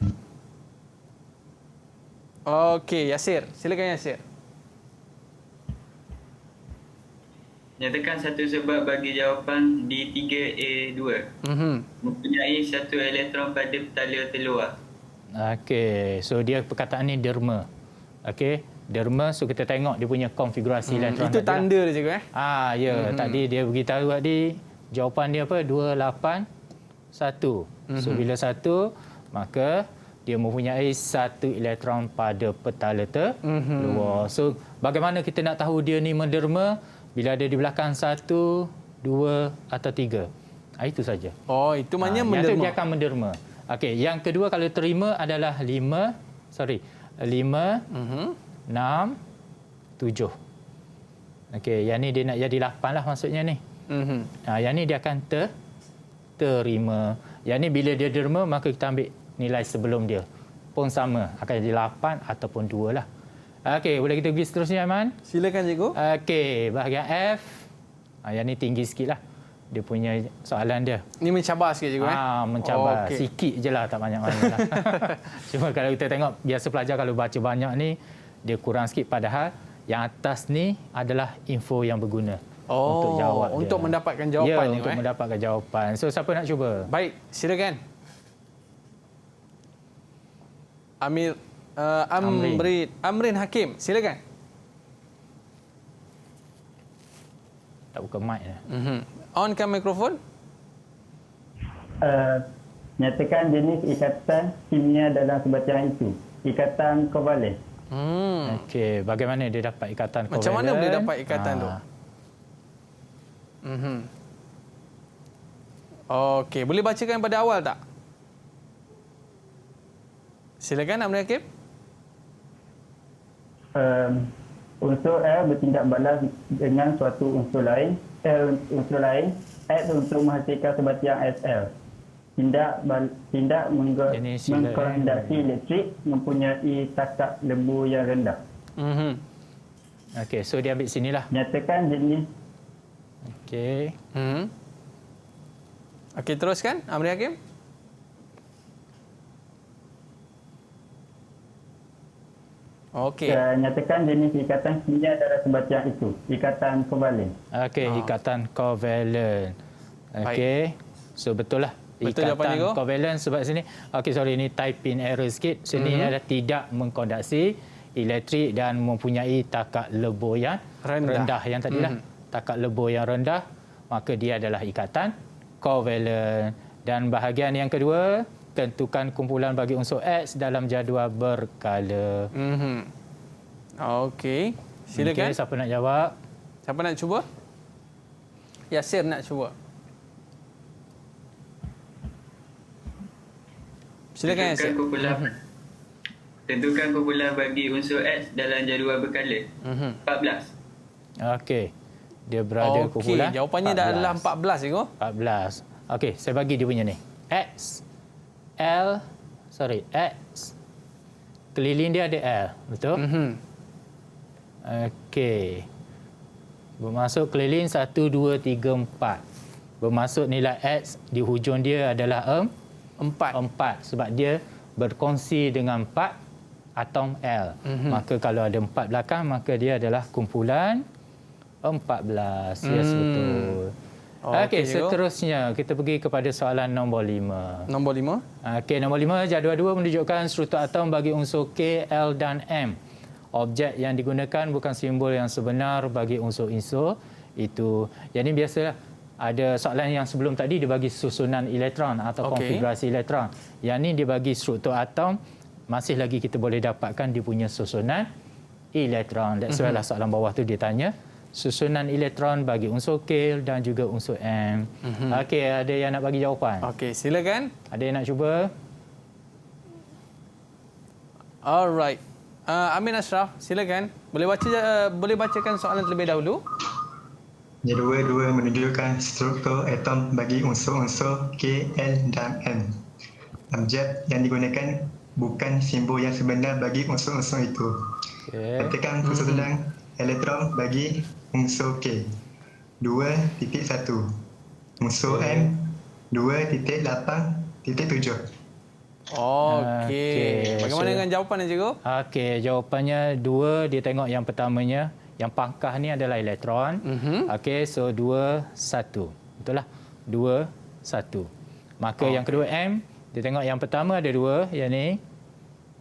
Okey, Yasir. Silakan Yasir. Nyatakan satu sebab bagi jawapan D3A2. Mempunyai satu elektron pada petala terluar. Okey, so dia perkataan ni derma. Okey, derma, so kita tengok dia punya konfigurasi elektron. Itu tanda dia cikgu ya, tadi dia beritahu tadi jawapan dia apa? 281. So bila 1, maka dia mempunyai satu elektron pada petala terluar. So bagaimana kita nak tahu dia ni menderma? Bila ada di belakang 1, 2 atau 3. Itu saja. Itu maknanya menderma. Yang tu dia akan menderma. Okey, yang kedua kalau terima adalah 5, 6, 7. Okey, yang ni dia nak jadi 8 lah maksudnya ni. Yang ni dia akan terima. Yang ni bila dia derma, maka kita ambil nilai sebelum dia. Pun sama, akan jadi 8 ataupun 2 lah. Okey, boleh kita pergi seterusnya, Aiman? Silakan, cikgu. Okey, bahagian F. Yang ni tinggi sikit lah. Dia punya soalan dia. Ini mencabar sikit, cikgu. Mencabar. Sikit je lah, tak banyak-banyak lah. Cuma kalau kita tengok, biasa pelajar kalau baca banyak ni, dia kurang sikit. Padahal yang atas ni adalah info yang berguna. untuk jawab untuk dia. mendapatkan jawapan ya, untuk mendapatkan jawapan. So siapa nak cuba? Baik, silakan. Amrin Hakim, silakan. Tak buka mic dah. On-kan mikrofon. Nyatakan jenis ikatan kimia dalam sebatang itu. Ikatan kovalen. Okey, bagaimana dia dapat ikatan kovalen? Macam mana boleh dapat ikatan tu? Okey, boleh bacakan pada awal tak? Silakan Amrin Hakim. Unsur L bertindak balas dengan suatu unsur lain. X untuk menghasilkan sebatang SL. Tindak mengkondensasi elektrik mempunyai takat lembu yang rendah. Okey, so dia ambil sinilah. Nyatakan jenis. Okey. Okey, teruskan Amrin Hakim. Okey. Nyatakan jenis ikatan kimia dalam sebatang itu. Ikatan kovalen. Okey, ikatan kovalen. Okey. So betul lah. Betul jawapan ikatan kovalen sebab sini. Okey, sorry, ini typing error sikit. Sini ada tidak mengkondensasi elektrik dan mempunyai takat lebur yang rendah. Yang tadilah takat lebur yang rendah, maka dia adalah ikatan kovalen. Dan bahagian yang kedua, tentukan kumpulan bagi unsur X dalam jadual berkala. Okey, silakan. Okay, siapa nak jawab? Siapa nak cuba? Yasir nak cuba. Silakan Yasir. Tentukan kumpulan bagi unsur X dalam jadual berkala. 14. Okey. Dia berada kumpulan. Okey, jawapannya adalah 14 itu. 14. Okey, saya bagi dia punya ni. X keliling dia ada L, betul? Okey. Bermaksud keliling 1 2 3 4. Bermaksud nilai X di hujung dia adalah 4 sebab dia berkongsi dengan 4 atom L. Maka kalau ada 4 belakang, maka dia adalah kumpulan 14. Yes, betul. Okey, seterusnya kita pergi kepada soalan nombor 5. Nombor 5? Okey, nombor 5, jadual 2 menunjukkan struktur atom bagi unsur K, L dan M. Objek yang digunakan bukan simbol yang sebenar bagi unsur-unsur itu. Jadi biasalah ada soalan yang sebelum tadi dia bagi susunan elektron atau konfigurasi elektron. Yang ni dia bagi struktur atom, masih lagi kita boleh dapatkan dia punya susunan elektron. That's why lah soalan bawah tu dia tanya susunan elektron bagi unsur K dan juga unsur M. Okey, ada yang nak bagi jawapan? Okey, silakan. Ada yang nak cuba? Alright. Amin Ashraf, silakan. Boleh bacakan soalan terlebih dahulu? Jadual 2 menunjukkan struktur atom bagi unsur-unsur K, L dan M. Objek yang digunakan bukan simbol yang sebenar bagi unsur-unsur itu. Katakan susunan elektron bagi unsur K 2.1, unsur M 2.8.7. Okey. Bagaimana dengan jawapan cikgu? Okey, jawapannya 2, dia tengok yang pertamanya, yang pangkah ni adalah elektron. Okey, so 2 1. Betul lah. 2 1. Maka yang kedua M, dia tengok yang pertama ada 2, yang ni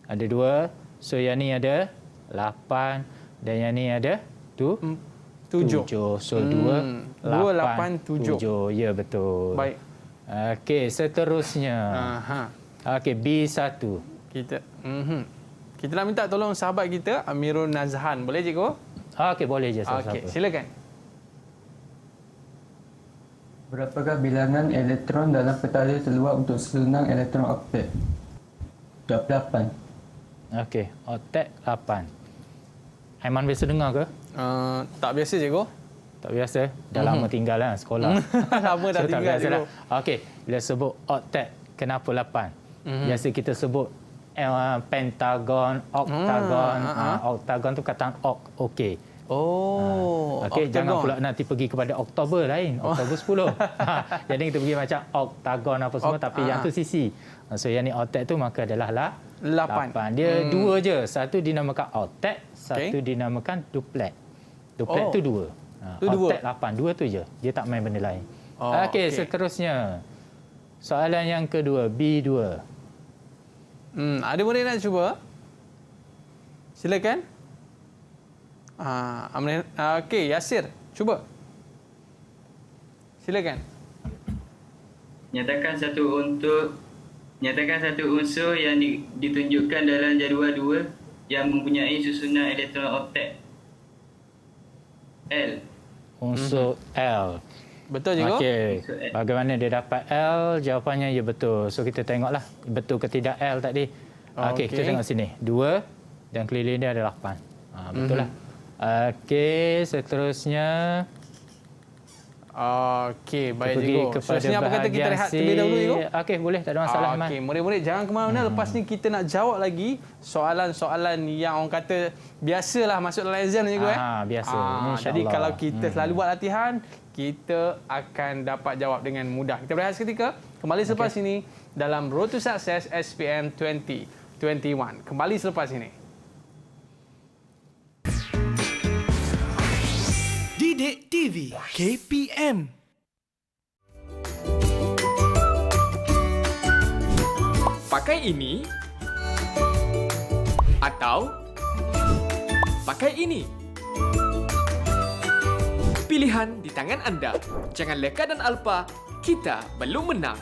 ada 2. So yang ni ada 8 dan yang ni ada 7. So 2 8 7. Ya, betul. Baik. Okey, seterusnya. Okey, B1. Kita nak minta tolong sahabat kita Amirul Nazhan. Boleh cikgu? Okey, boleh je. Okey, silakan. Berapakah bilangan elektron dalam petala terluar untuk selenang elektron oktet? Jawab 8. Okey, oktet 8. Aiman biasa dengar ke? Tak biasa cikgu. Tak biasa? Dah lama tinggal lah sekolah. Lama dah tinggal cikgu. Okey, bila sebut oktet, kenapa 8? Biasa kita sebut pentagon, oktagon. Oktagon tu kata ok. Okey. Okey, jangan pula nanti pergi kepada Oktober lain. Oktober 10. Jadi kita pergi macam oktagon apa semua, tapi yang tu sisi. So yang ni oktet tu maka adalah 8. Dia 2 je. Satu dinamakan oktet, satu dinamakan duplet. Duplet tu 2. Tu dua. Optet 8, dua tu je. Dia tak main benda lain. Okey. Seterusnya. Soalan yang kedua, B2. Ada murid nak cuba? Silakan. Okey, Yasir, cuba. Silakan. Nyatakan satu unsur yang ditunjukkan dalam jadual 2 yang mempunyai susunan elektron oktet. L. Unsur L. Betul cikgu? Okey. Bagaimana dia dapat L? Jawapannya ya betul. So kita tengoklah betul ke tidak L tadi. Okey, kita tengok sini. 2 dan keliling dia ada 8. Betul lah. Okey, seterusnya. Okey, baik cikgu. Kepada Seterusnya apa kata kita rehat terlebih dahulu cikgu? Okey, boleh, tak ada masalah. Okey, murid-murid jangan ke mana-mana. Lepas ni kita nak jawab lagi soalan-soalan yang orang kata biasalah masuk dalam exam ni cikgu biasa. Jadi kalau kita selalu buat latihan, kita akan dapat jawab dengan mudah. Kita berehat seketika. Kembali selepas ini dalam Road to Success SPM 2021. Kembali selepas ini. Didik TV KPM. Pakai ini atau pakai ini. Pilihan di tangan anda. Jangan leka dan alpa, kita belum menang.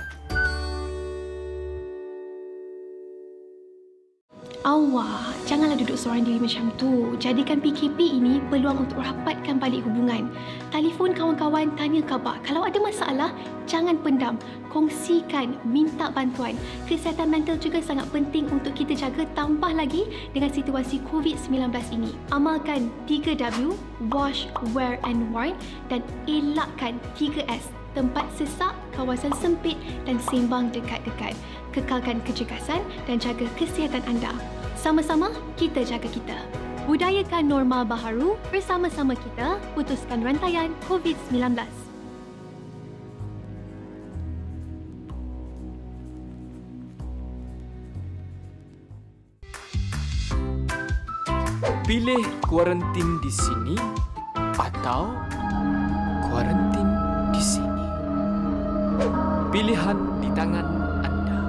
Awak, janganlah duduk seorang diri macam tu. Jadikan PKP ini peluang untuk rapatkan balik hubungan. Telefon kawan-kawan, tanya khabar. Kalau ada masalah, jangan pendam. Kongsikan, minta bantuan. Kesihatan mental juga sangat penting untuk kita jaga, tambah lagi dengan situasi COVID-19 ini. Amalkan 3W, wash, wear and warn, dan elakkan 3S. Tempat sesak, kawasan sempit dan sembang dekat-dekat. Kekalkan kecekasan dan jaga kesihatan anda. Sama-sama, kita jaga kita. Budayakan normal baharu, bersama-sama kita putuskan rantaian COVID-19. Pilih kuarantin di sini atau kuarantin di sini. Pilihan di tangan anda.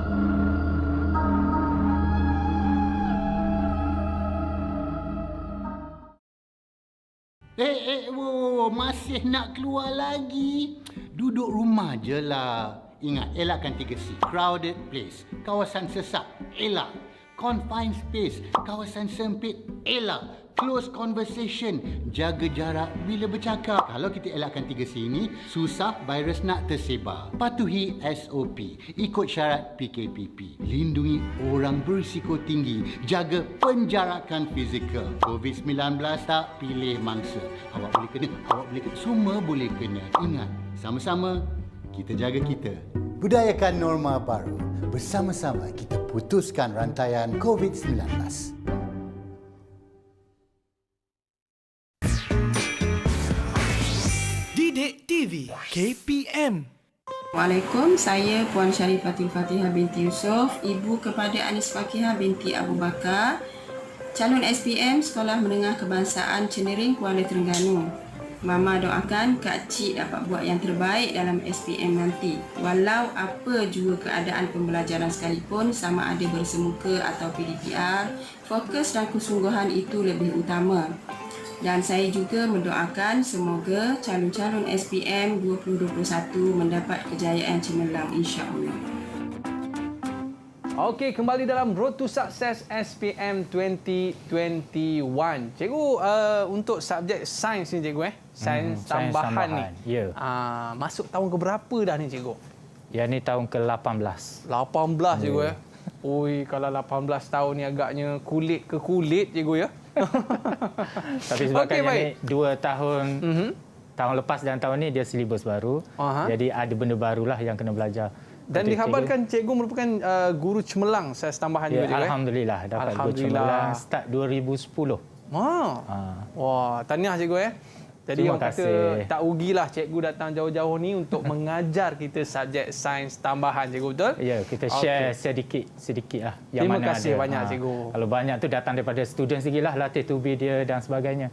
Masih nak keluar lagi? Duduk rumah je lah. Ingat, elakkan 3C. Crowded place, kawasan sesak, elak. Confined space, kawasan sempit, elak. Close conversation, jaga jarak bila bercakap. Kalau kita elakkan 3C ini, susah virus nak tersebar. Patuhi SOP, ikut syarat PKPP. Lindungi orang berisiko tinggi, jaga penjarakan fizikal. COVID-19 tak pilih mangsa. Awak boleh kena, awak boleh kena, semua boleh kena. Ingat, sama-sama kita jaga kita. Budayakan norma baru. Bersama-sama kita putuskan rantaian COVID-19. Didik TV KPM. Assalamualaikum, saya Puan Syarifatul Fatihah binti Yusof, ibu kepada Anis Fakihah binti Abu Bakar, calon SPM Sekolah Menengah Kebangsaan Cenering, Kuala Terengganu. Mama doakan Kak Cik dapat buat yang terbaik dalam SPM nanti. Walau apa juga keadaan pembelajaran sekalipun, sama ada bersemuka atau PDPR, fokus dan kesungguhan itu lebih utama. Dan saya juga mendoakan semoga calon-calon SPM 2021 mendapat kejayaan cemerlang, insya-Allah. Okey, kembali dalam Road to Success SPM 2021. Cikgu, untuk subjek sains ni cikgu sains tambahan ni. Ya. Masuk tahun ke berapa dah ni cikgu? Ya, ni tahun ke-18. 18 cikgu Oi, kalau 18 tahun ni agaknya kulit ke kulit cikgu ya. Tapi sebabkan ni 2 tahun tahun lepas dan tahun ni dia silibus baru. Jadi ada benda barulah yang kena belajar. Dan dikhabarkan cikgu merupakan guru cemerlang sains tambahan juga cikgu. Alhamdulillah dapat guru cemerlang start 2010. Wah, tahniah cikgu Jadi Terima orang kata kasih. tak rugilah cikgu datang jauh-jauh ni untuk mengajar kita subjek sains tambahan cikgu, betul? Ya, kita share sedikit lah. Yang Terima mana kasih ada. banyak cikgu. Kalau banyak tu datang daripada student sendiri lah, latih tubi dia dan sebagainya.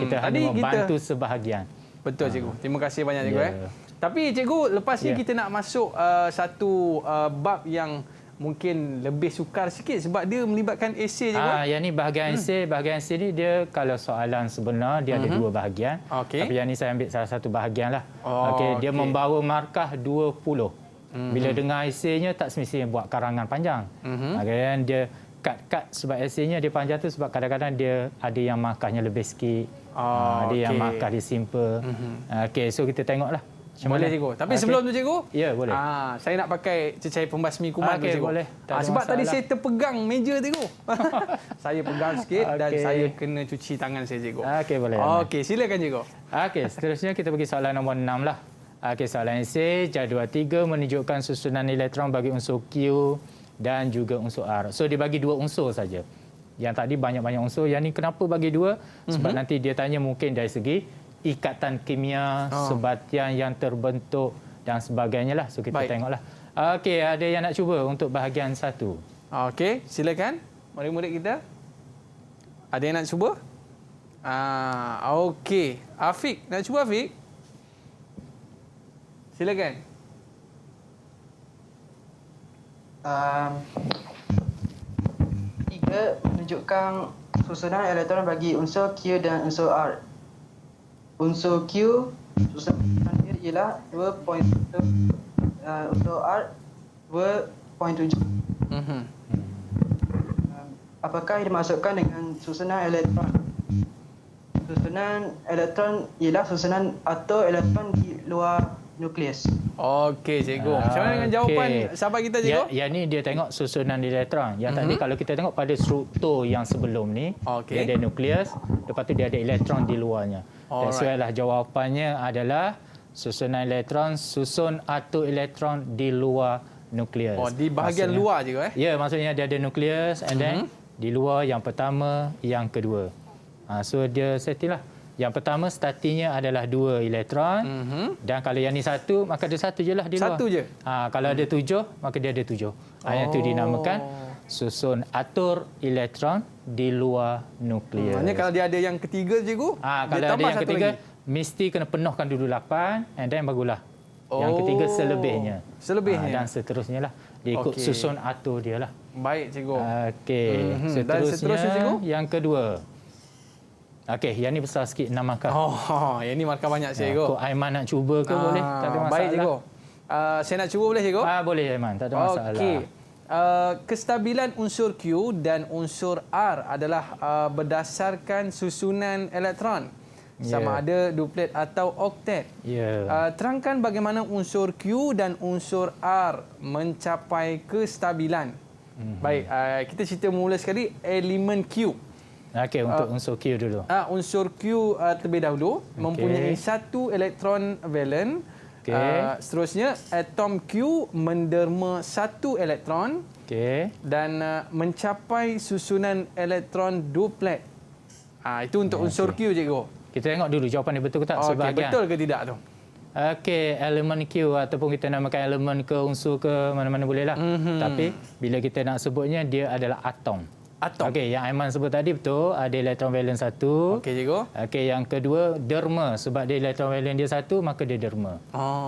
Kita hanya membantu sebahagian. Betul cikgu. Terima kasih banyak cikgu. Ya. Tapi cikgu, lepas ni kita nak masuk satu bab yang mungkin lebih sukar sikit sebab dia melibatkan esei cikgu. Yang ni bahagian esei. Bahagian esei ni dia kalau soalan sebenar dia ada 2 bahagian. Tapi yang ni saya ambil salah satu bahagian lah. Dia membawa markah 20. Bila dengar eseinya tak semestinya buat karangan panjang. Kadang-kadang dia cut sebab eseinya dia panjang tu sebab kadang-kadang dia ada yang markahnya lebih sikit. Ada yang markah dia simple. So kita tengoklah. Boleh cikgu. Tapi sebelum tu cikgu, ya boleh. Saya nak pakai cecair pembasmi kuman tu cikgu. Boleh. Sebab tadi saya terpegang meja cikgu. Saya pegang sikit dan saya kena cuci tangan saya cikgu. Boleh. Silakan cikgu. Seterusnya kita pergi soalan nombor 6 lah. Soalan esei, jadual 3 menunjukkan susunan elektron bagi unsur Q dan juga unsur R. So dia bagi 2 unsur saja. Yang tadi banyak-banyak unsur, yang ni kenapa bagi 2? Sebab nanti dia tanya mungkin dari segi ikatan kimia, sebatian yang terbentuk dan sebagainya lah. So kita tengoklah. Ada yang nak cuba untuk bahagian 1? Silakan murid-murid kita. Ada yang nak cuba? Afiq, nak cuba Afiq? Silakan. Tiga menunjukkan susunan elektron bagi unsur Q dan unsur R. Unsur Q susunan dia ialah 2.1, unsur R 2.7. Apakah yang dimaksudkan dengan susunan elektron? Susunan elektron ialah susunan atom elektron di luar nukleus. Cikgu. Macam mana dengan jawapan sahabat kita cikgu? Yang ni dia tengok susunan elektron. Yang tadi kalau kita tengok pada struktur yang sebelum ni, dia ada nukleus, lepas tu dia ada elektron di luarnya. Dan soalah jawapannya adalah susunan elektron, susun atom elektron di luar nukleus. Di bahagian luar cikgu Ya, maksudnya dia ada nukleus and then di luar yang pertama, yang kedua. So dia setting lah. Yang pertama startingnya adalah 2 elektron dan kalau yang ni 1 maka dia 1 je lah di luar. 1 je. Kalau ada 7 maka dia ada 7. Yang itu dinamakan susun atom elektron di luar nukleus. Maknanya kalau dia ada yang ketiga cikgu, kalau ada yang ketiga mesti kena penuhkan dulu 8 and then barulah yang ketiga selebihnya. Dan seterusnya lah. Dia ikut susun atom dia lah. Baik cikgu. Dan seterusnya cikgu? Yang kedua. Yang ni besar sikit 6 markah. Yang ni markah banyak cikgu. Kok Aiman nak cuba ke boleh? Tak ada masalah. Baik cikgu. Saya nak cuba boleh cikgu? Boleh Aiman, tak ada masalah. Kestabilan unsur Q dan unsur R adalah berdasarkan susunan elektron. Sama ada duplet atau oktet. Terangkan bagaimana unsur Q dan unsur R mencapai kestabilan. Baik, kita cerita mula sekali elemen Q. Untuk unsur Q dulu. Unsur Q terlebih dahulu mempunyai 1 elektron valen. Seterusnya atom Q menderma 1 elektron dan mencapai susunan elektron duplet. Itu untuk unsur Q cikgu. Kita tengok dulu jawapan dia betul ke tak sebahagian. Betul ke tidak tu? Elemen Q ataupun kita namakan elemen ke unsur ke mana-mana bolehlah. Tapi bila kita nak sebutnya dia adalah atom. Yang Aiman sebut tadi betul, ada elektron valen 1. Cikgu. Yang kedua derma, sebab dia elektron valen dia 1 maka dia derma.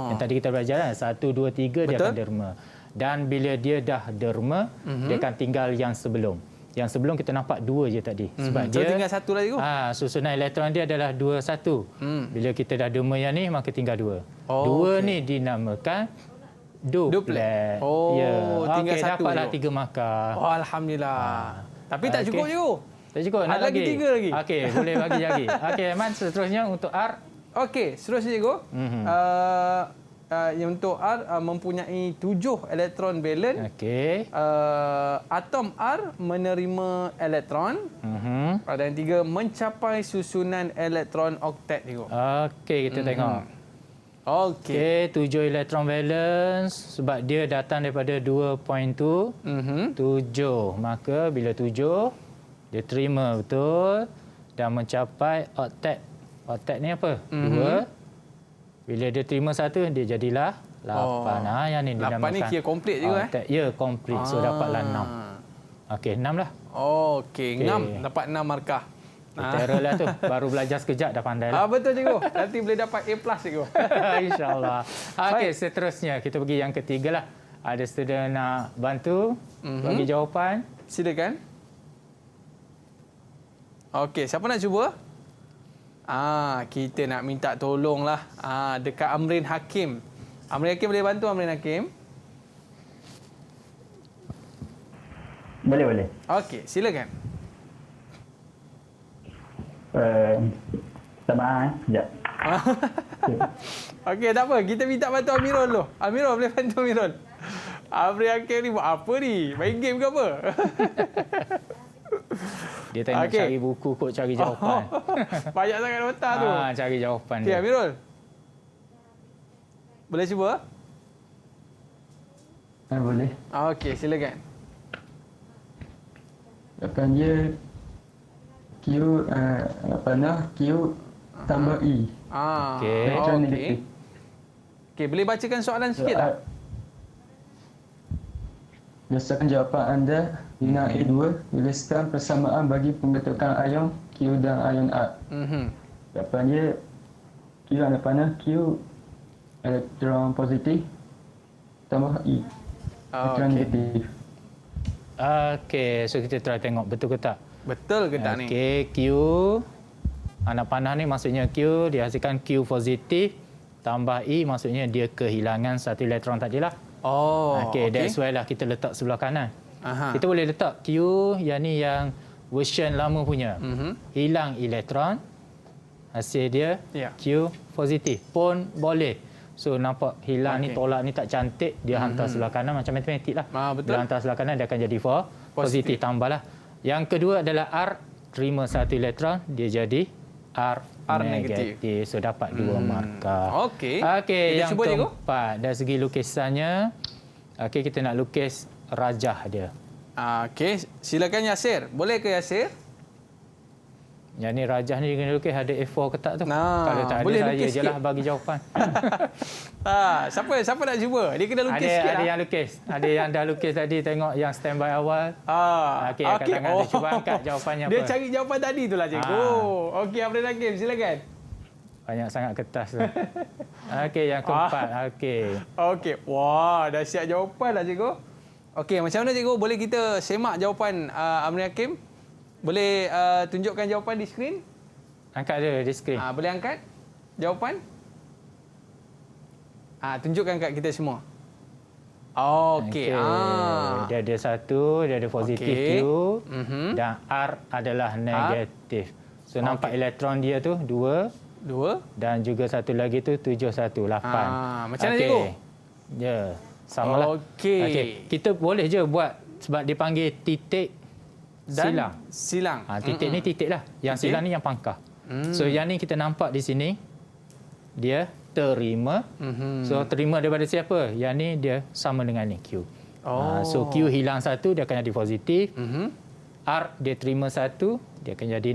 Yang tadi kita belajar 1 2 3 dia akan derma. Dan bila dia dah derma, dia akan tinggal yang sebelum. Yang sebelum kita nampak 2 je tadi. Sebab dia tinggal 1 lah cikgu. Susunan elektron dia adalah 2 1. Bila kita dah derma yang ni maka tinggal 2. 2 ni dinamakan duplet. Tinggal 1 dapatlah 3 markah. Alhamdulillah. Tapi tak cukup cikgu. Tak cukup, nak lagi 3 lagi. Boleh bagi lagi. Man, seterusnya untuk R. Seterusnya cikgu. Yang untuk R mempunyai 7 elektron valen. Atom R menerima elektron. Dan 3 mencapai susunan elektron oktet cikgu. Kita tengok. 7 elektron valence sebab dia datang daripada 2.2. 7. Maka bila 7 dia terima betul dan mencapai oktet. Oktet ni apa? 2. Bila dia terima 1 dia jadilah 8. Yang ni dinamakan 8 ni kira komplit juga komplit. So dapatlah 6. 6 lah. 6 dapat 6 markah. Terror lah tu. Baru belajar sekejap dah pandai lah. Betul cikgu. Nanti boleh dapat A+ cikgu. InsyaAllah. Okey, seterusnya kita pergi yang ketiga lah. Ada student nak bantu bagi jawapan. Silakan. Okey, siapa nak cuba? Kita nak minta tolonglah dekat Amrin Hakim. Amrin Hakim boleh bantu Amrin Hakim? Boleh. Okey, silakan. Sabar sekejap. Okey, tak apa. Kita minta bantu Amirul dulu. Amirul boleh bantu Amirul. Amrin Hakim ni buat apa ni? Main game ke apa? Dia tengok cari buku kot cari jawapan. Banyak sangat otak tu. Cari jawapan dia. Okey, Amirul. Boleh cuba? Boleh. Okey, silakan. Jawapan dia Q Q tambah E. Elektron negatif. Okey, boleh bacakan soalan sikit tak? Berdasarkan jawapan anda, bina A2 tuliskan persamaan bagi pembentukan ion Q dan ion R. Jawapan dia Q ada panah Q elektron positif tambah E elektron negatif. Okey, so kita try tengok betul ke tak? Betul ke tak ni? Okey, Q anak panah ni maksudnya Q dihasilkan Q positif tambah E maksudnya dia kehilangan satu elektron tadilah. Okey, that's why lah kita letak sebelah kanan. Kita boleh letak Q yang ni yang version lama punya. Hilang elektron, hasil dia Q positif pun boleh. So nampak hilang ni tolak ni tak cantik, dia hantar sebelah kanan macam matematik lah. Betul. Dia hantar sebelah kanan dia akan jadi positif tambahlah. Yang kedua adalah R, terima satu elektron, dia jadi R negatif. So dapat 2 markah. Okey. Yang keempat, dari segi lukisannya, kita nak lukis rajah dia. Okey, silakan Yasir. Boleh ke Yasir? Yang ni rajah ni kena lukis ada A4 ke tak tu? Kalau tak ada, saya je lah bagi jawapan. Siapa nak cuba? Dia kena lukis sikit Ada yang lukis. Ada yang dah lukis tadi, tengok yang standby awal. Okey, angkat tangan dia. Cuba angkat jawapannya apa. Dia cari jawapan tadi tu lah cikgu. Okey, Amrin Hakim, silakan. Banyak sangat kertas tu. Okey, yang keempat. Okey. Wah, dah siap jawapan lah cikgu. Okey, macam mana cikgu? Boleh kita semak jawapan Amrin Hakim? Boleh tunjukkan jawapan di skrin? Angkat dia di skrin. Boleh angkat jawapan? Tunjukkan kat kita semua. Okey. Dia ada satu, dia ada positif Q dan R adalah negatif. So nampak elektron dia tu 2 dan juga satu lagi tu 718. Macam mana cikgu? Ya, samalah. Okey. Kita boleh je buat sebab dia panggil titik dan silang. Titik ni titik lah. Yang silang ni yang pangkah. So yang ni kita nampak di sini dia terima. So terima daripada siapa? Yang ni dia sama dengan ni Q. So Q hilang satu, dia akan jadi positif. R dia terima satu, dia akan jadi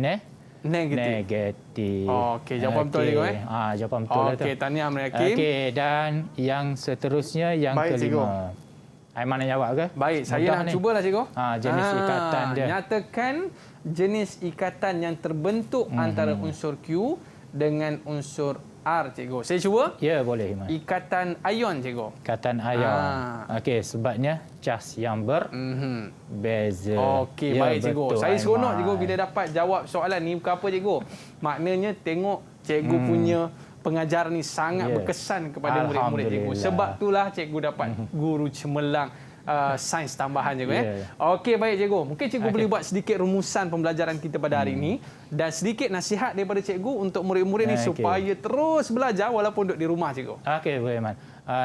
negatif. Okey, jawapan betul cikgu jawapan betul lah tu. Okey, tahniah Amrin Hakim. Okey, dan yang seterusnya yang kelima. Aiman nak jawab ke? Baik, saya nak cubalah cikgu. Jenis ikatan dia. Nyatakan jenis ikatan yang terbentuk antara unsur Q dengan unsur R, cikgu. Saya cuba? Ya, boleh, Iman. Ikatan ion, cikgu. Ikatan ion. Okey, sebabnya cas yang berbeza. Okey, baik cikgu. Saya seronok cikgu bila dapat jawab soalan ni. Kenapa cikgu? Maknanya tengok cikgu punya pengajaran ni sangat berkesan kepada murid-murid cikgu. Sebab itulah cikgu dapat guru cemerlang sains tambahan cikgu. Okey, baik cikgu. Mungkin cikgu boleh buat sedikit rumusan pembelajaran kita pada hari ini dan sedikit nasihat daripada cikgu untuk murid-murid ni supaya terus belajar walaupun duduk di rumah cikgu. Okey, boleh Man.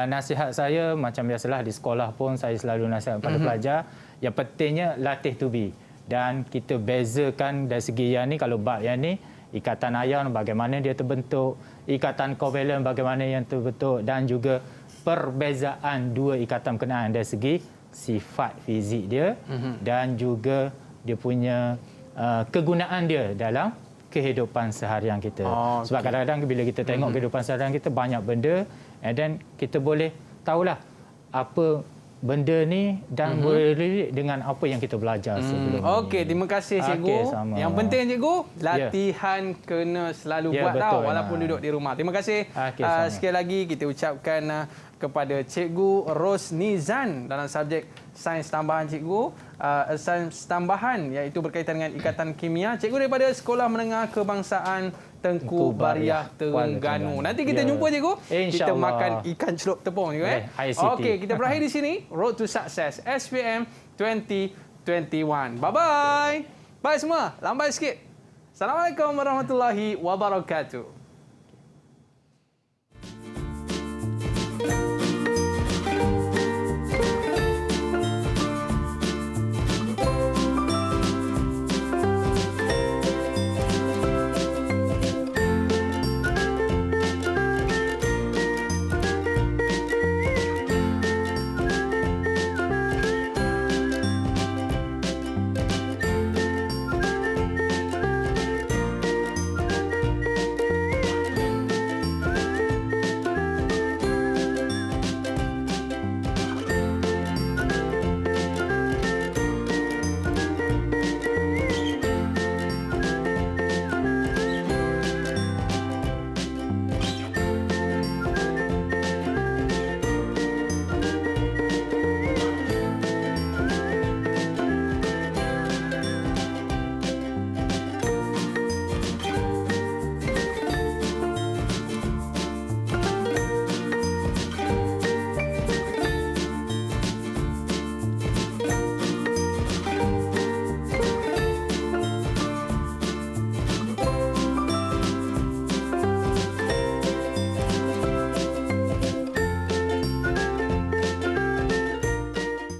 Nasihat saya macam biasalah di sekolah pun saya selalu nasihat kepada pelajar, yang pentingnya latih to be. Dan kita bezakan dari segi yang ni, kalau bab yang ni ikatan ion bagaimana dia terbentuk, ikatan kovalent bagaimana yang terbentuk, dan juga perbezaan dua ikatan berkenaan dari segi sifat fizik dia dan juga dia punya kegunaan dia dalam kehidupan seharian kita. Sebab kadang-kadang bila kita tengok kehidupan seharian kita banyak benda, and then kita boleh tahulah apa benda ni dan berlirik dengan apa yang kita belajar sebelum ni. Okey, terima kasih cikgu. Sama. Yang penting cikgu, latihan kena selalu buat betul, walaupun duduk di rumah. Terima kasih. Sama. Sekali lagi kita ucapkan kepada Cikgu Rosnizan dalam subjek sains tambahan cikgu, sains tambahan iaitu berkaitan dengan ikatan kimia. Cikgu daripada Sekolah Menengah Kebangsaan Tengku Bariah Terengganu. Nanti kita jumpa cikgu. Kita makan ikan celup tepung cikgu. Okey, kita berakhir di sini. Road to Success SPM 2021. Bye-bye. Bye semua. Lambat sikit. Assalamualaikum warahmatullahi wabarakatuh.